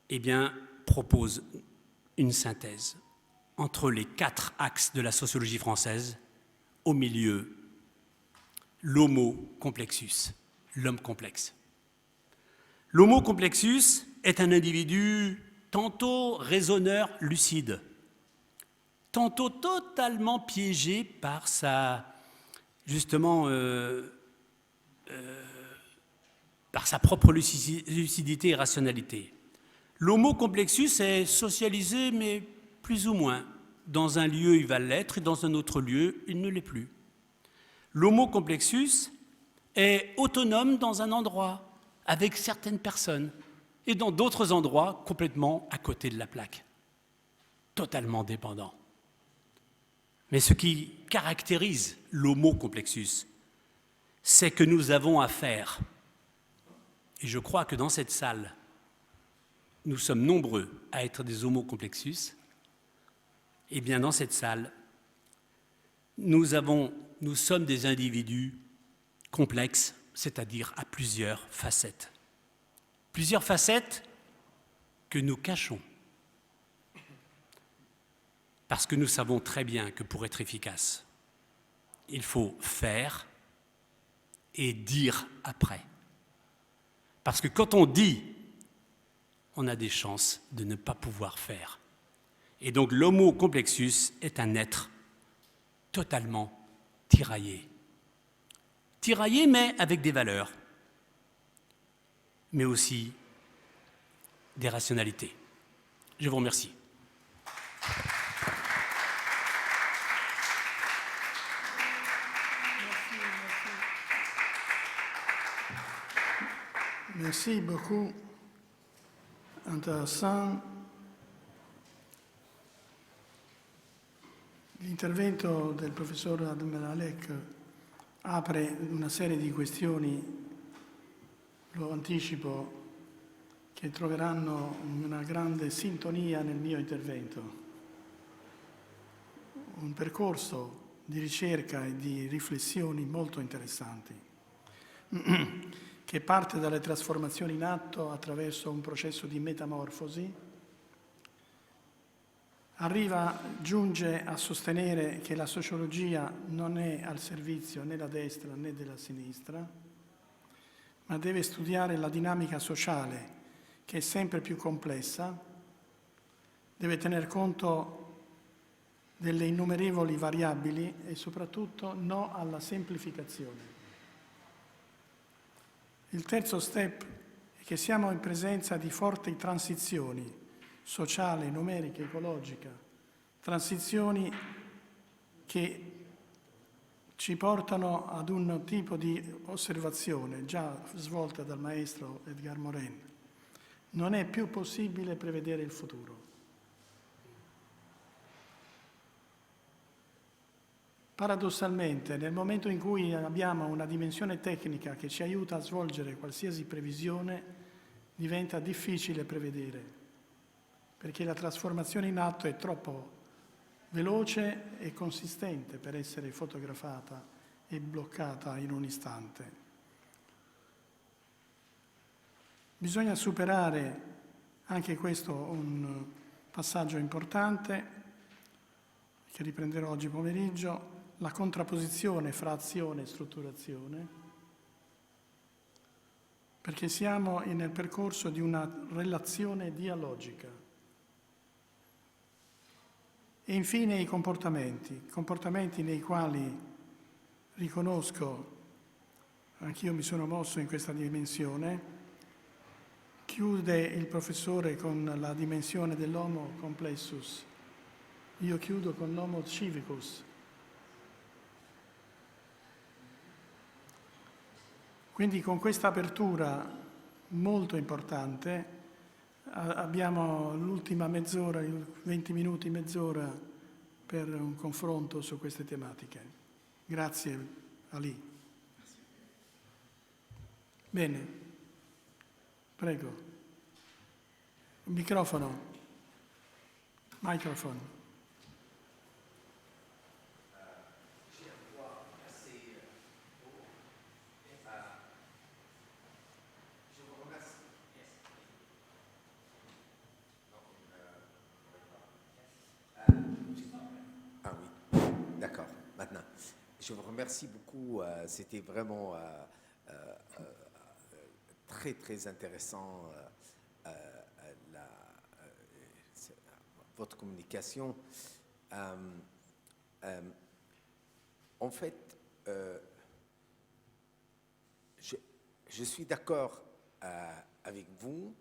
eh bien, propose une synthèse entre les 4 axes de la sociologie française, au milieu, l'homo complexus, l'homme complexe. L'homo complexus est un individu tantôt raisonneur lucide, tantôt totalement piégé par par sa propre lucidité et rationalité. L'homo complexus est socialisé, mais plus ou moins. Dans un lieu, il va l'être, et dans un autre lieu, il ne l'est plus. L'homo complexus est autonome dans un endroit, avec certaines personnes, et dans d'autres endroits, complètement à côté de la plaque, totalement dépendant. Mais ce qui caractérise l'homo complexus, c'est que nous avons affaire, et je crois que dans cette salle, nous sommes nombreux à être des homo complexus, eh bien dans cette salle, nous sommes des individus complexes, c'est-à-dire à plusieurs facettes. Plusieurs facettes que nous cachons. Parce que nous savons très bien que pour être efficace, il faut faire et dire après. Parce que quand on dit, on a des chances de ne pas pouvoir faire. Et donc l'homo complexus est un être totalement tiraillé. Tiraillé, mais avec des valeurs, mais aussi des rationalités. Je vous remercie. Merci beaucoup. Intéressant. L'intervento del professor Abdel-Malek apre una serie di questioni, lo anticipo, che troveranno una grande sintonia nel mio intervento. Un percorso di ricerca e di riflessioni molto interessanti, che parte dalle trasformazioni in atto attraverso un processo di metamorfosi, giunge a sostenere che la sociologia non è al servizio né della destra né della sinistra, ma deve studiare la dinamica sociale, che è sempre più complessa, deve tener conto delle innumerevoli variabili e soprattutto no alla semplificazione. Il terzo step è che siamo in presenza di forti transizioni sociale, numerica, ecologica, transizioni che ci portano ad un tipo di osservazione già svolta dal maestro Edgar Morin. Non è più possibile prevedere il futuro. Paradossalmente, nel momento in cui abbiamo una dimensione tecnica che ci aiuta a svolgere qualsiasi previsione, diventa difficile prevedere, perché la trasformazione in atto è troppo veloce e consistente per essere fotografata e bloccata in un istante. Bisogna superare, anche questo un passaggio importante, che riprenderò oggi pomeriggio, la contrapposizione fra azione e strutturazione, perché siamo nel percorso di una relazione dialogica. E infine i comportamenti nei quali riconosco, anch'io mi sono mosso in questa dimensione. Chiude il professore con la dimensione dell'homo complexus, io chiudo con l'homo civicus. Quindi con questa apertura molto importante abbiamo l'ultima mezz'ora, 20 minuti, mezz'ora per un confronto su queste tematiche. Grazie Ali. Bene, prego. Microfono. Microphone. Je vous remercie beaucoup, c'était vraiment très très intéressant votre communication. En fait, je suis d'accord avec vous,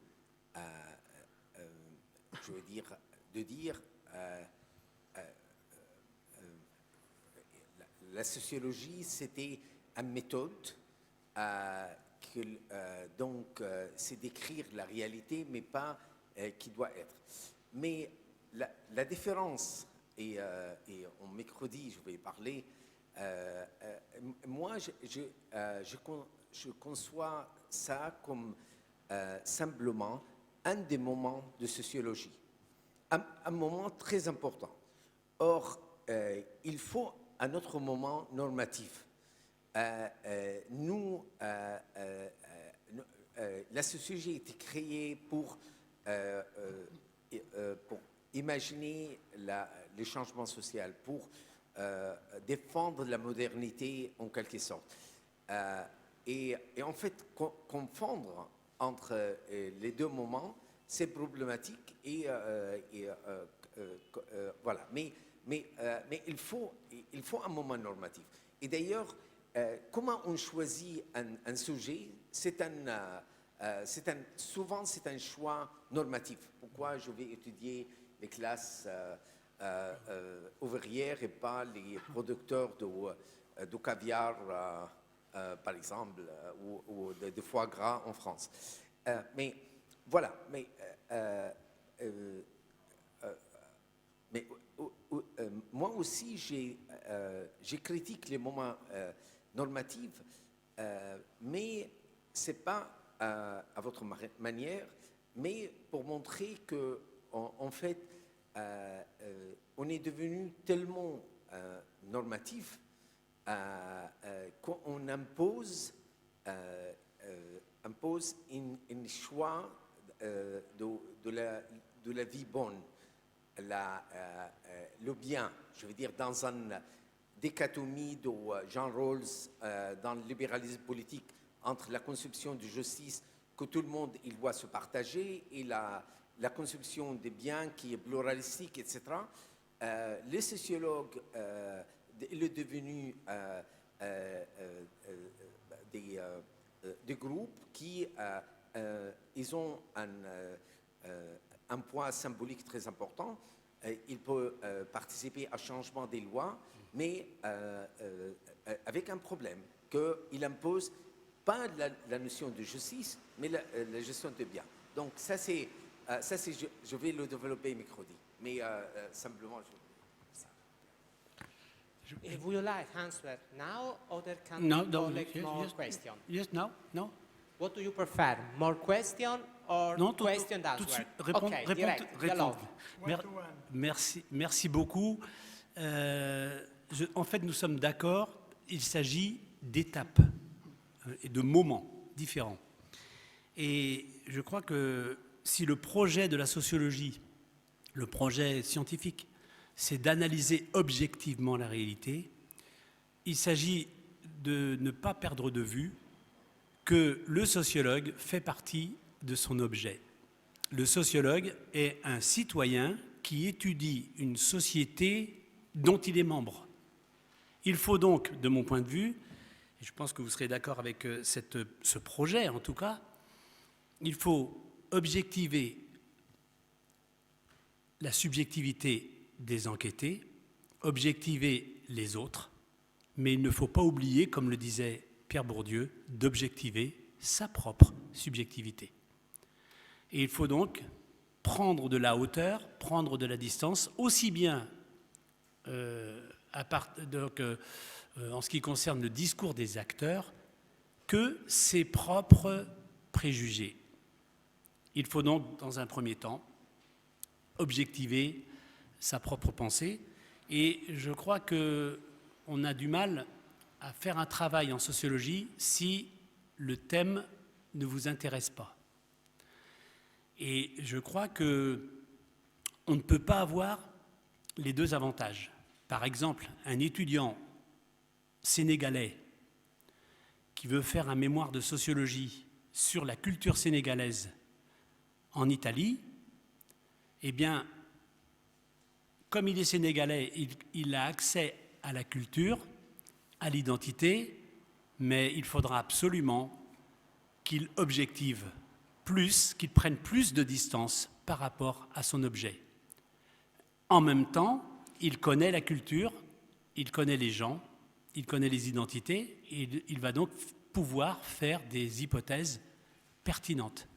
je veux dire, de dire la sociologie, c'était une méthode donc c'est d'écrire la réalité, mais pas qui doit être. Mais la différence, et en mercredi, je vais parler, moi, je conçois ça comme simplement un des moments de sociologie, un moment très important. Or, il faut un autre moment normatif. La sociologie a été créée pour imaginer le changement social, pour défendre la modernité en quelque sorte. Et en fait, confondre entre les deux moments, c'est problématique. Voilà. Mais il faut un moment normatif. Et d'ailleurs, comment on choisit un sujet, souvent c'est un choix normatif. Pourquoi je vais étudier les classes ouvrières et pas les producteurs de caviar, par exemple, ou de foie gras en France. Mais voilà. Moi aussi, j'ai critique les moments normatifs, mais ce n'est pas à votre manière, mais pour montrer que, en fait, on est devenu tellement normatif qu'on impose un choix de la vie bonne, le bien, je veux dire, dans une dichotomie de Jean Rawls dans le libéralisme politique entre la conception de justice que tout le monde il doit se partager et la conception des biens qui est pluralistique, etc. Les sociologues, il est devenu des groupes qui ils ont un poids symbolique très important. Il peut participer au changement des lois, mais avec un problème, qu'il impose pas la notion de justice, mais la gestion des biens. Donc ça c'est je vais le développer mercredi, mais simplement. Would you like answer now or there can No, collect more questions? Yes, no. What do you prefer, more question or Non, question tout de answer? suite, répondre. dialogue. Merci beaucoup. En fait, nous sommes d'accord, il s'agit d'étapes et de moments différents. Et je crois que si le projet de la sociologie, le projet scientifique, c'est d'analyser objectivement la réalité, il s'agit de ne pas perdre de vue que le sociologue fait partie de son objet. Le sociologue est un citoyen qui étudie une société dont il est membre. Il faut donc, de mon point de vue, et je pense que vous serez d'accord avec ce projet en tout cas, il faut objectiver la subjectivité des enquêtés, objectiver les autres, mais il ne faut pas oublier, comme le disait Pierre Bourdieu, d'objectiver sa propre subjectivité. Et il faut donc prendre de la hauteur, prendre de la distance, aussi bien en ce qui concerne le discours des acteurs que ses propres préjugés. Il faut donc, dans un premier temps, objectiver sa propre pensée. Et je crois qu'on a du mal à faire un travail en sociologie si le thème ne vous intéresse pas. Et je crois qu'on ne peut pas avoir les deux avantages. Par exemple, un étudiant sénégalais qui veut faire un mémoire de sociologie sur la culture sénégalaise en Italie, eh bien, comme il est sénégalais, il a accès à la culture, à l'identité, mais il faudra absolument qu'il objective plus, qu'il prenne plus de distance par rapport à son objet. En même temps, il connaît la culture, il connaît les gens, il connaît les identités, et il va donc pouvoir faire des hypothèses pertinentes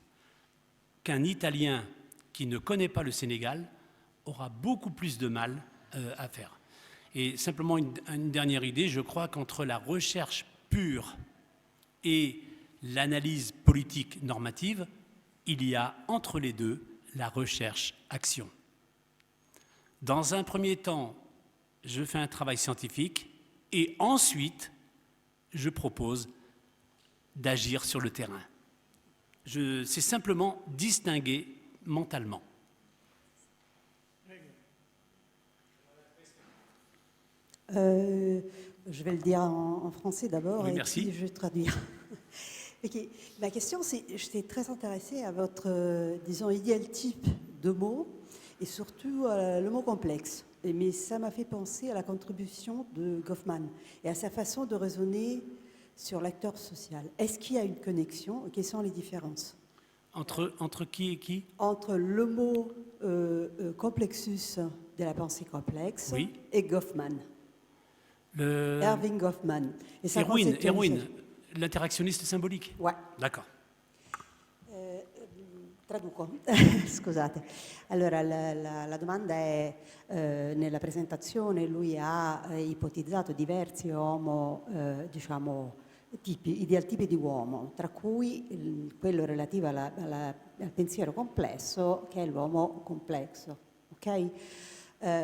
qu'un Italien qui ne connaît pas le Sénégal aura beaucoup plus de mal à faire. Et simplement une dernière idée, je crois qu'entre la recherche pure et l'analyse politique normative, il y a entre les deux la recherche-action. Dans un premier temps, je fais un travail scientifique et ensuite, je propose d'agir sur le terrain. C'est simplement distinguer mentalement. Je vais le dire en français d'abord, Oui, et merci. puis je vais traduire. Ok. Ma question, c'est, j'étais très intéressée à votre, disons, idéal type de mots, et surtout le mot complexe. Mais ça m'a fait penser à la contribution de Goffman et à sa façon de raisonner sur l'acteur social. Est-ce qu'il y a une connexion? Quelles sont les différences Entre qui et qui? entre le mot complexus de la pensée complexe Oui. et Goffman, Erving Goffman. Et sa Erwin, conceptualisation. l'interactionniste symbolique. Ouais. D'accord. Traduco, scusate. Allora, la domanda è, nella presentazione lui ha ipotizzato diversi diciamo, idealtipi di uomo, tra cui quello relativo al pensiero complesso, che è l'uomo complesso. Okay?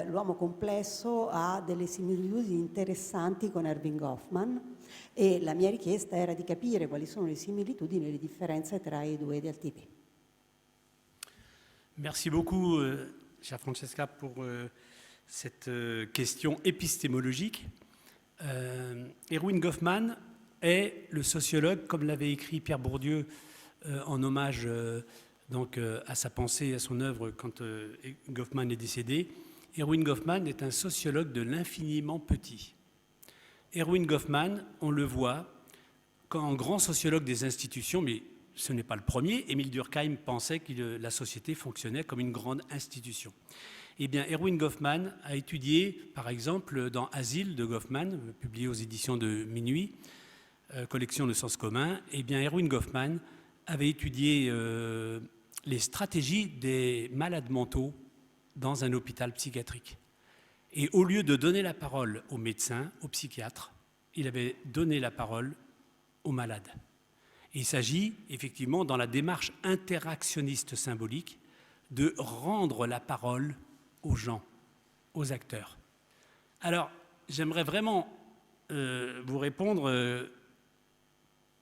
L'uomo complesso ha delle similitudini interessanti con Erving Goffman e la mia richiesta era di capire quali sono le similitudini e le differenze tra i due idealtipi. Merci beaucoup, chère Francesca, pour cette question épistémologique. Erwin Goffman est le sociologue, comme l'avait écrit Pierre Bourdieu en hommage donc, à sa pensée et à son œuvre quand Goffman est décédé. Erwin Goffman est un sociologue de l'infiniment petit. Erwin Goffman, on le voit, quand grand sociologue des institutions, mais ce n'est pas le premier, Émile Durkheim pensait que la société fonctionnait comme une grande institution. Eh bien, Erwin Goffman a étudié, par exemple, dans Asile de Goffman, publié aux éditions de Minuit, collection de sens commun, eh bien, Erwin Goffman avait étudié les stratégies des malades mentaux dans un hôpital psychiatrique. Et au lieu de donner la parole aux médecins, aux psychiatres, il avait donné la parole aux malades. Et il s'agit effectivement, dans la démarche interactionniste symbolique, de rendre la parole aux gens, aux acteurs. Alors, j'aimerais vraiment vous répondre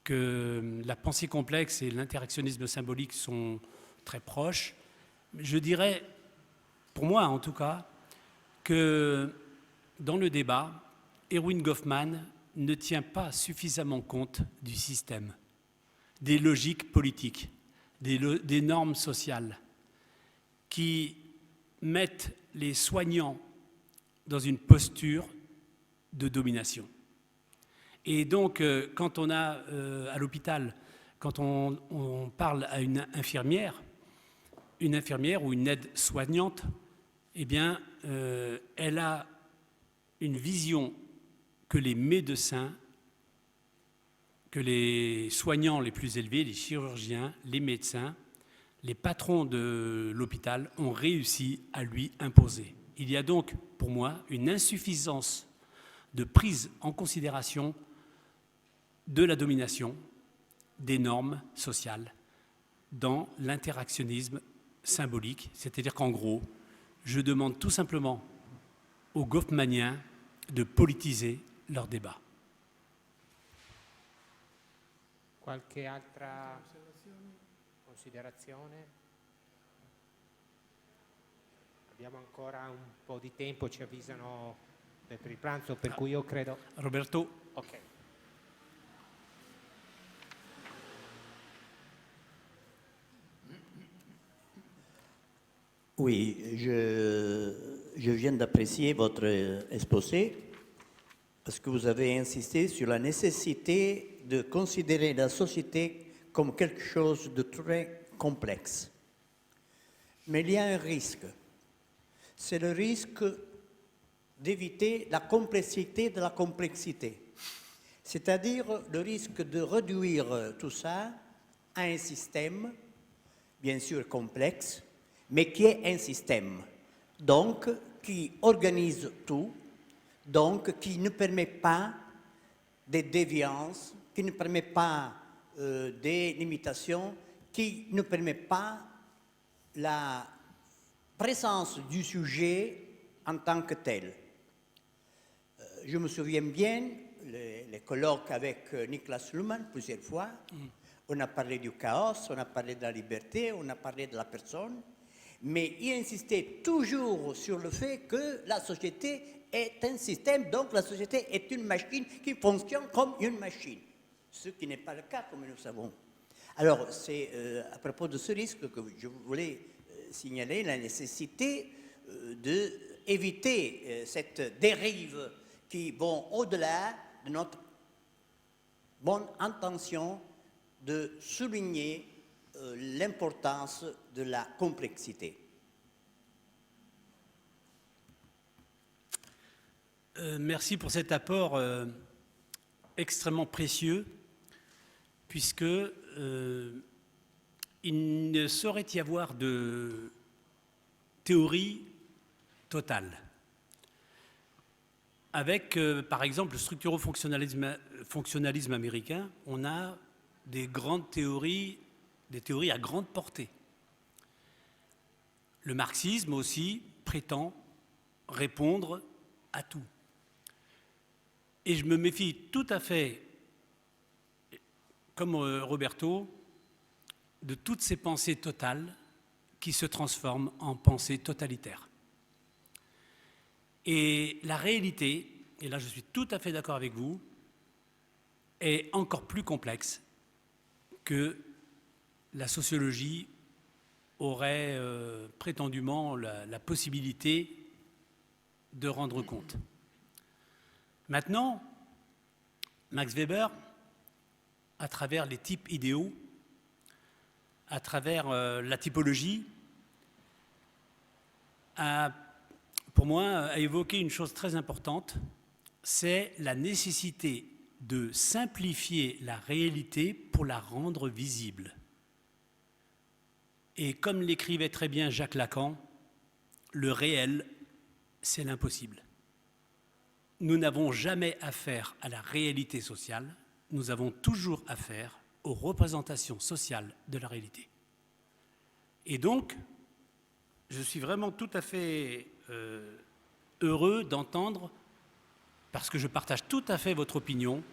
que la pensée complexe et l'interactionnisme symbolique sont très proches. Je dirais, pour moi en tout cas, que dans le débat, Erwin Goffman ne tient pas suffisamment compte du système, des logiques politiques, des normes sociales qui mettent les soignants dans une posture de domination. Et donc, quand on a à l'hôpital, quand on parle à une infirmière ou une aide-soignante, eh bien, elle a une vision que les médecins, que les soignants les plus élevés, les chirurgiens, les médecins, les patrons de l'hôpital ont réussi à lui imposer. Il y a donc, pour moi, une insuffisance de prise en considération de la domination, des normes sociales, dans l'interactionnisme symbolique. C'est-à-dire qu'en gros, je demande tout simplement aux Goffmaniens de politiser leur débat. Qualche altra considerazione? Abbiamo ancora un po' di tempo, ci avvisano per il pranzo, per cui io credo... Roberto? Ok. Oui, je viens d'apprécier votre exposé parce que vous avez insisté sur la nécessité de considérer la société comme quelque chose de très complexe. Mais il y a un risque. C'est le risque d'éviter la complexité de la complexité. C'est-à-dire le risque de réduire tout ça à un système, bien sûr complexe, mais qui est un système, donc qui organise tout, donc qui ne permet pas de déviance, qui ne permet pas des limitations, qui ne permet pas la présence du sujet en tant que tel. Je me souviens bien, les colloques avec Niklas Luhmann plusieurs fois, on a parlé du chaos, on a parlé de la liberté, on a parlé de la personne, mais il insistait toujours sur le fait que la société est un système, donc la société est une machine qui fonctionne comme une machine, ce qui n'est pas le cas, comme nous savons. Alors, c'est à propos de ce risque que je voulais signaler la nécessité d'éviter cette dérive qui vont au-delà de notre bonne intention de souligner l'importance de la complexité. Merci pour cet apport extrêmement précieux, puisque il ne saurait y avoir de théorie totale. Avec, par exemple, le structuro-fonctionnalisme américain, on a des grandes théories, des théories à grande portée. Le marxisme aussi prétend répondre à tout. Et je me méfie tout à fait, comme Roberto, de toutes ces pensées totales qui se transforment en pensées totalitaires. Et la réalité, et là je suis tout à fait d'accord avec vous, est encore plus complexe que la sociologie aurait prétendument la possibilité de rendre compte. Maintenant, Max Weber, à travers les types idéaux, à travers la typologie, pour moi, a évoqué une chose très importante, c'est la nécessité de simplifier la réalité pour la rendre visible. Et comme l'écrivait très bien Jacques Lacan, le réel, c'est l'impossible. Nous n'avons jamais affaire à la réalité sociale, nous avons toujours affaire aux représentations sociales de la réalité. Et donc, je suis vraiment tout à fait heureux d'entendre, parce que je partage tout à fait votre opinion,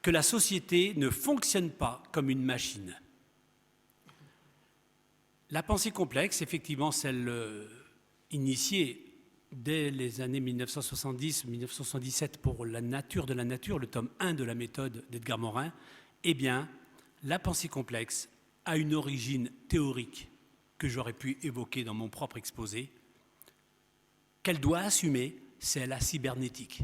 que la société ne fonctionne pas comme une machine. La pensée complexe, effectivement, celle initiée dès les années 1970-1977 pour La nature de la nature, le tome 1 de la méthode d'Edgar Morin, eh bien, la pensée complexe a une origine théorique que j'aurais pu évoquer dans mon propre exposé, qu'elle doit assumer, c'est la cybernétique.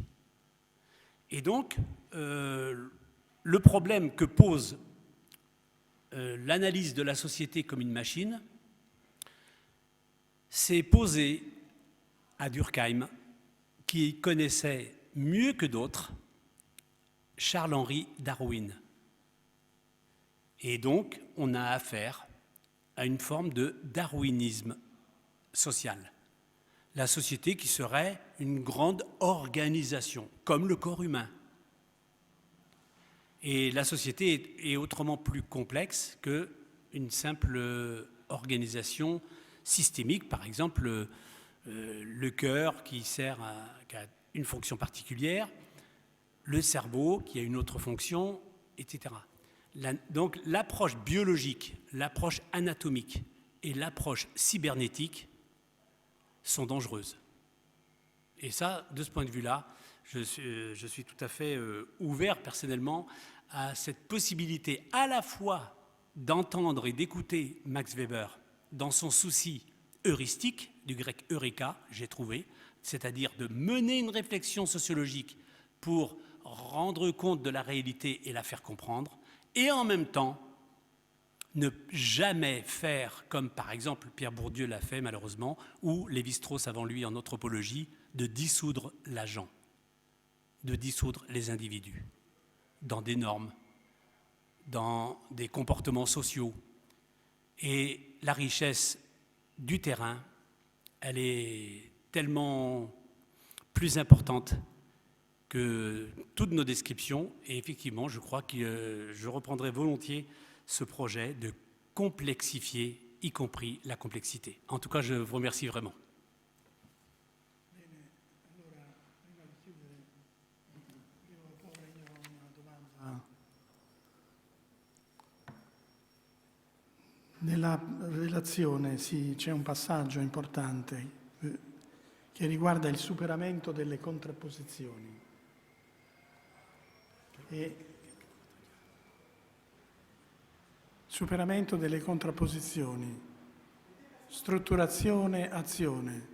Et donc, le problème que pose l'analyse de la société comme une machine, c'est posé à Durkheim, qui connaissait mieux que d'autres Charles-Henri Darwin. Et donc, on a affaire à une forme de darwinisme social. La société qui serait une grande organisation, comme le corps humain. Et la société est autrement plus complexe qu'une simple organisation systémique, par exemple le cœur qui qui a une fonction particulière, le cerveau qui a une autre fonction, etc. Donc l'approche biologique, l'approche anatomique et l'approche cybernétique sont dangereuses. Et ça, de ce point de vue-là, je suis tout à fait ouvert personnellement à cette possibilité à la fois d'entendre et d'écouter Max Weber dans son souci heuristique, du grec eureka, j'ai trouvé, c'est-à-dire de mener une réflexion sociologique pour rendre compte de la réalité et la faire comprendre, et en même temps ne jamais faire, comme par exemple Pierre Bourdieu l'a fait malheureusement, ou Lévi-Strauss avant lui en anthropologie, de dissoudre l'agent, de dissoudre les individus dans des normes, dans des comportements sociaux. Et la richesse du terrain, elle est tellement plus importante que toutes nos descriptions. Et effectivement, je crois que je reprendrai volontiers ce projet de complexifier, y compris la complexité. En tout cas, je vous remercie vraiment. Nella relazione c'è un passaggio importante che riguarda il superamento delle contrapposizioni. Superamento delle contrapposizioni, strutturazione, azione.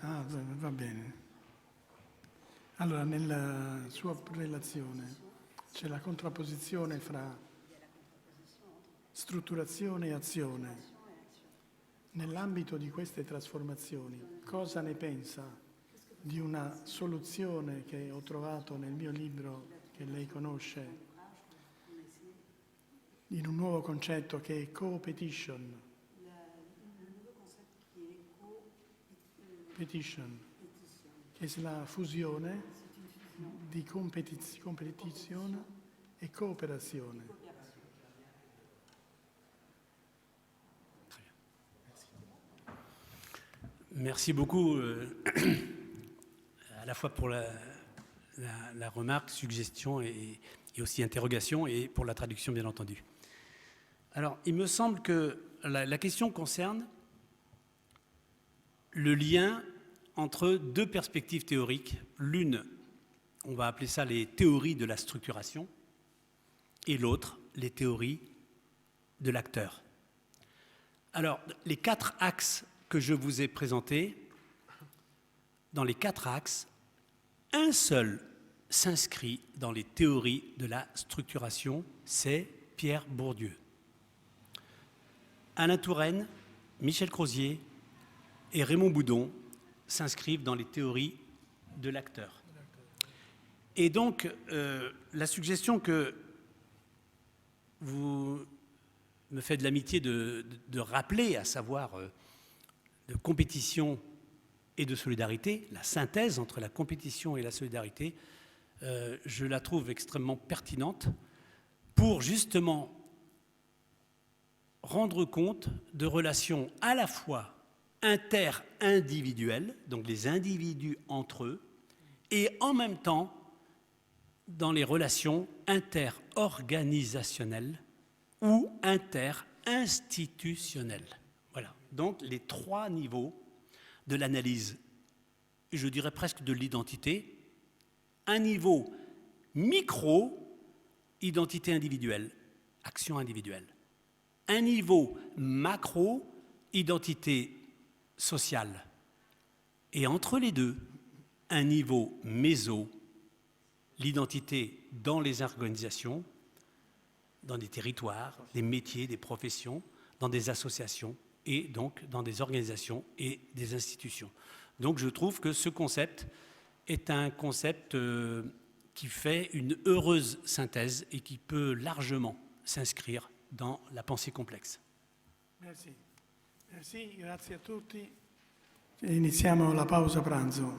Ah, va bene. Allora, nella sua relazione c'è la contrapposizione fra strutturazione e azione. Nell'ambito di queste trasformazioni, cosa ne pensa di una soluzione che ho trovato nel mio libro, che lei conosce, in un nuovo concetto che è co-petition? Petition, che è la fusione di competizione e cooperazione. Merci beaucoup, à la fois pour la remarque, suggestion et aussi interrogation, et pour la traduction, bien entendu. Alors, il me semble que la question concerne le lien entre deux perspectives théoriques. L'une, on va appeler ça les théories de la structuration, et l'autre, les théories de l'acteur. Alors, les 4 axes que je vous ai présentés, dans les 4 axes, un seul s'inscrit dans les théories de la structuration, c'est Pierre Bourdieu. Alain Touraine, Michel Crozier et Raymond Boudon s'inscrivent dans les théories de l'acteur. Et donc, la suggestion que vous me faites de l'amitié de rappeler, à savoir de compétition et de solidarité, la synthèse entre la compétition et la solidarité, je la trouve extrêmement pertinente pour justement rendre compte de relations à la fois inter-individuelles, donc les individus entre eux, et en même temps dans les relations inter-organisationnelles ou inter-institutionnelles. Voilà, donc les 3 niveaux de l'analyse, je dirais presque de l'identité. Un niveau micro, identité individuelle, action individuelle. Un niveau macro, identité sociale. Et entre les deux, un niveau méso, l'identité dans les organisations, dans des territoires, des métiers, des professions, dans des associations et donc dans des organisations et des institutions. Donc je trouve que ce concept est un concept qui fait une heureuse synthèse et qui peut largement s'inscrire dans la pensée complexe. Merci. Merci, grazie a tutti. Iniziamo la pausa pranzo.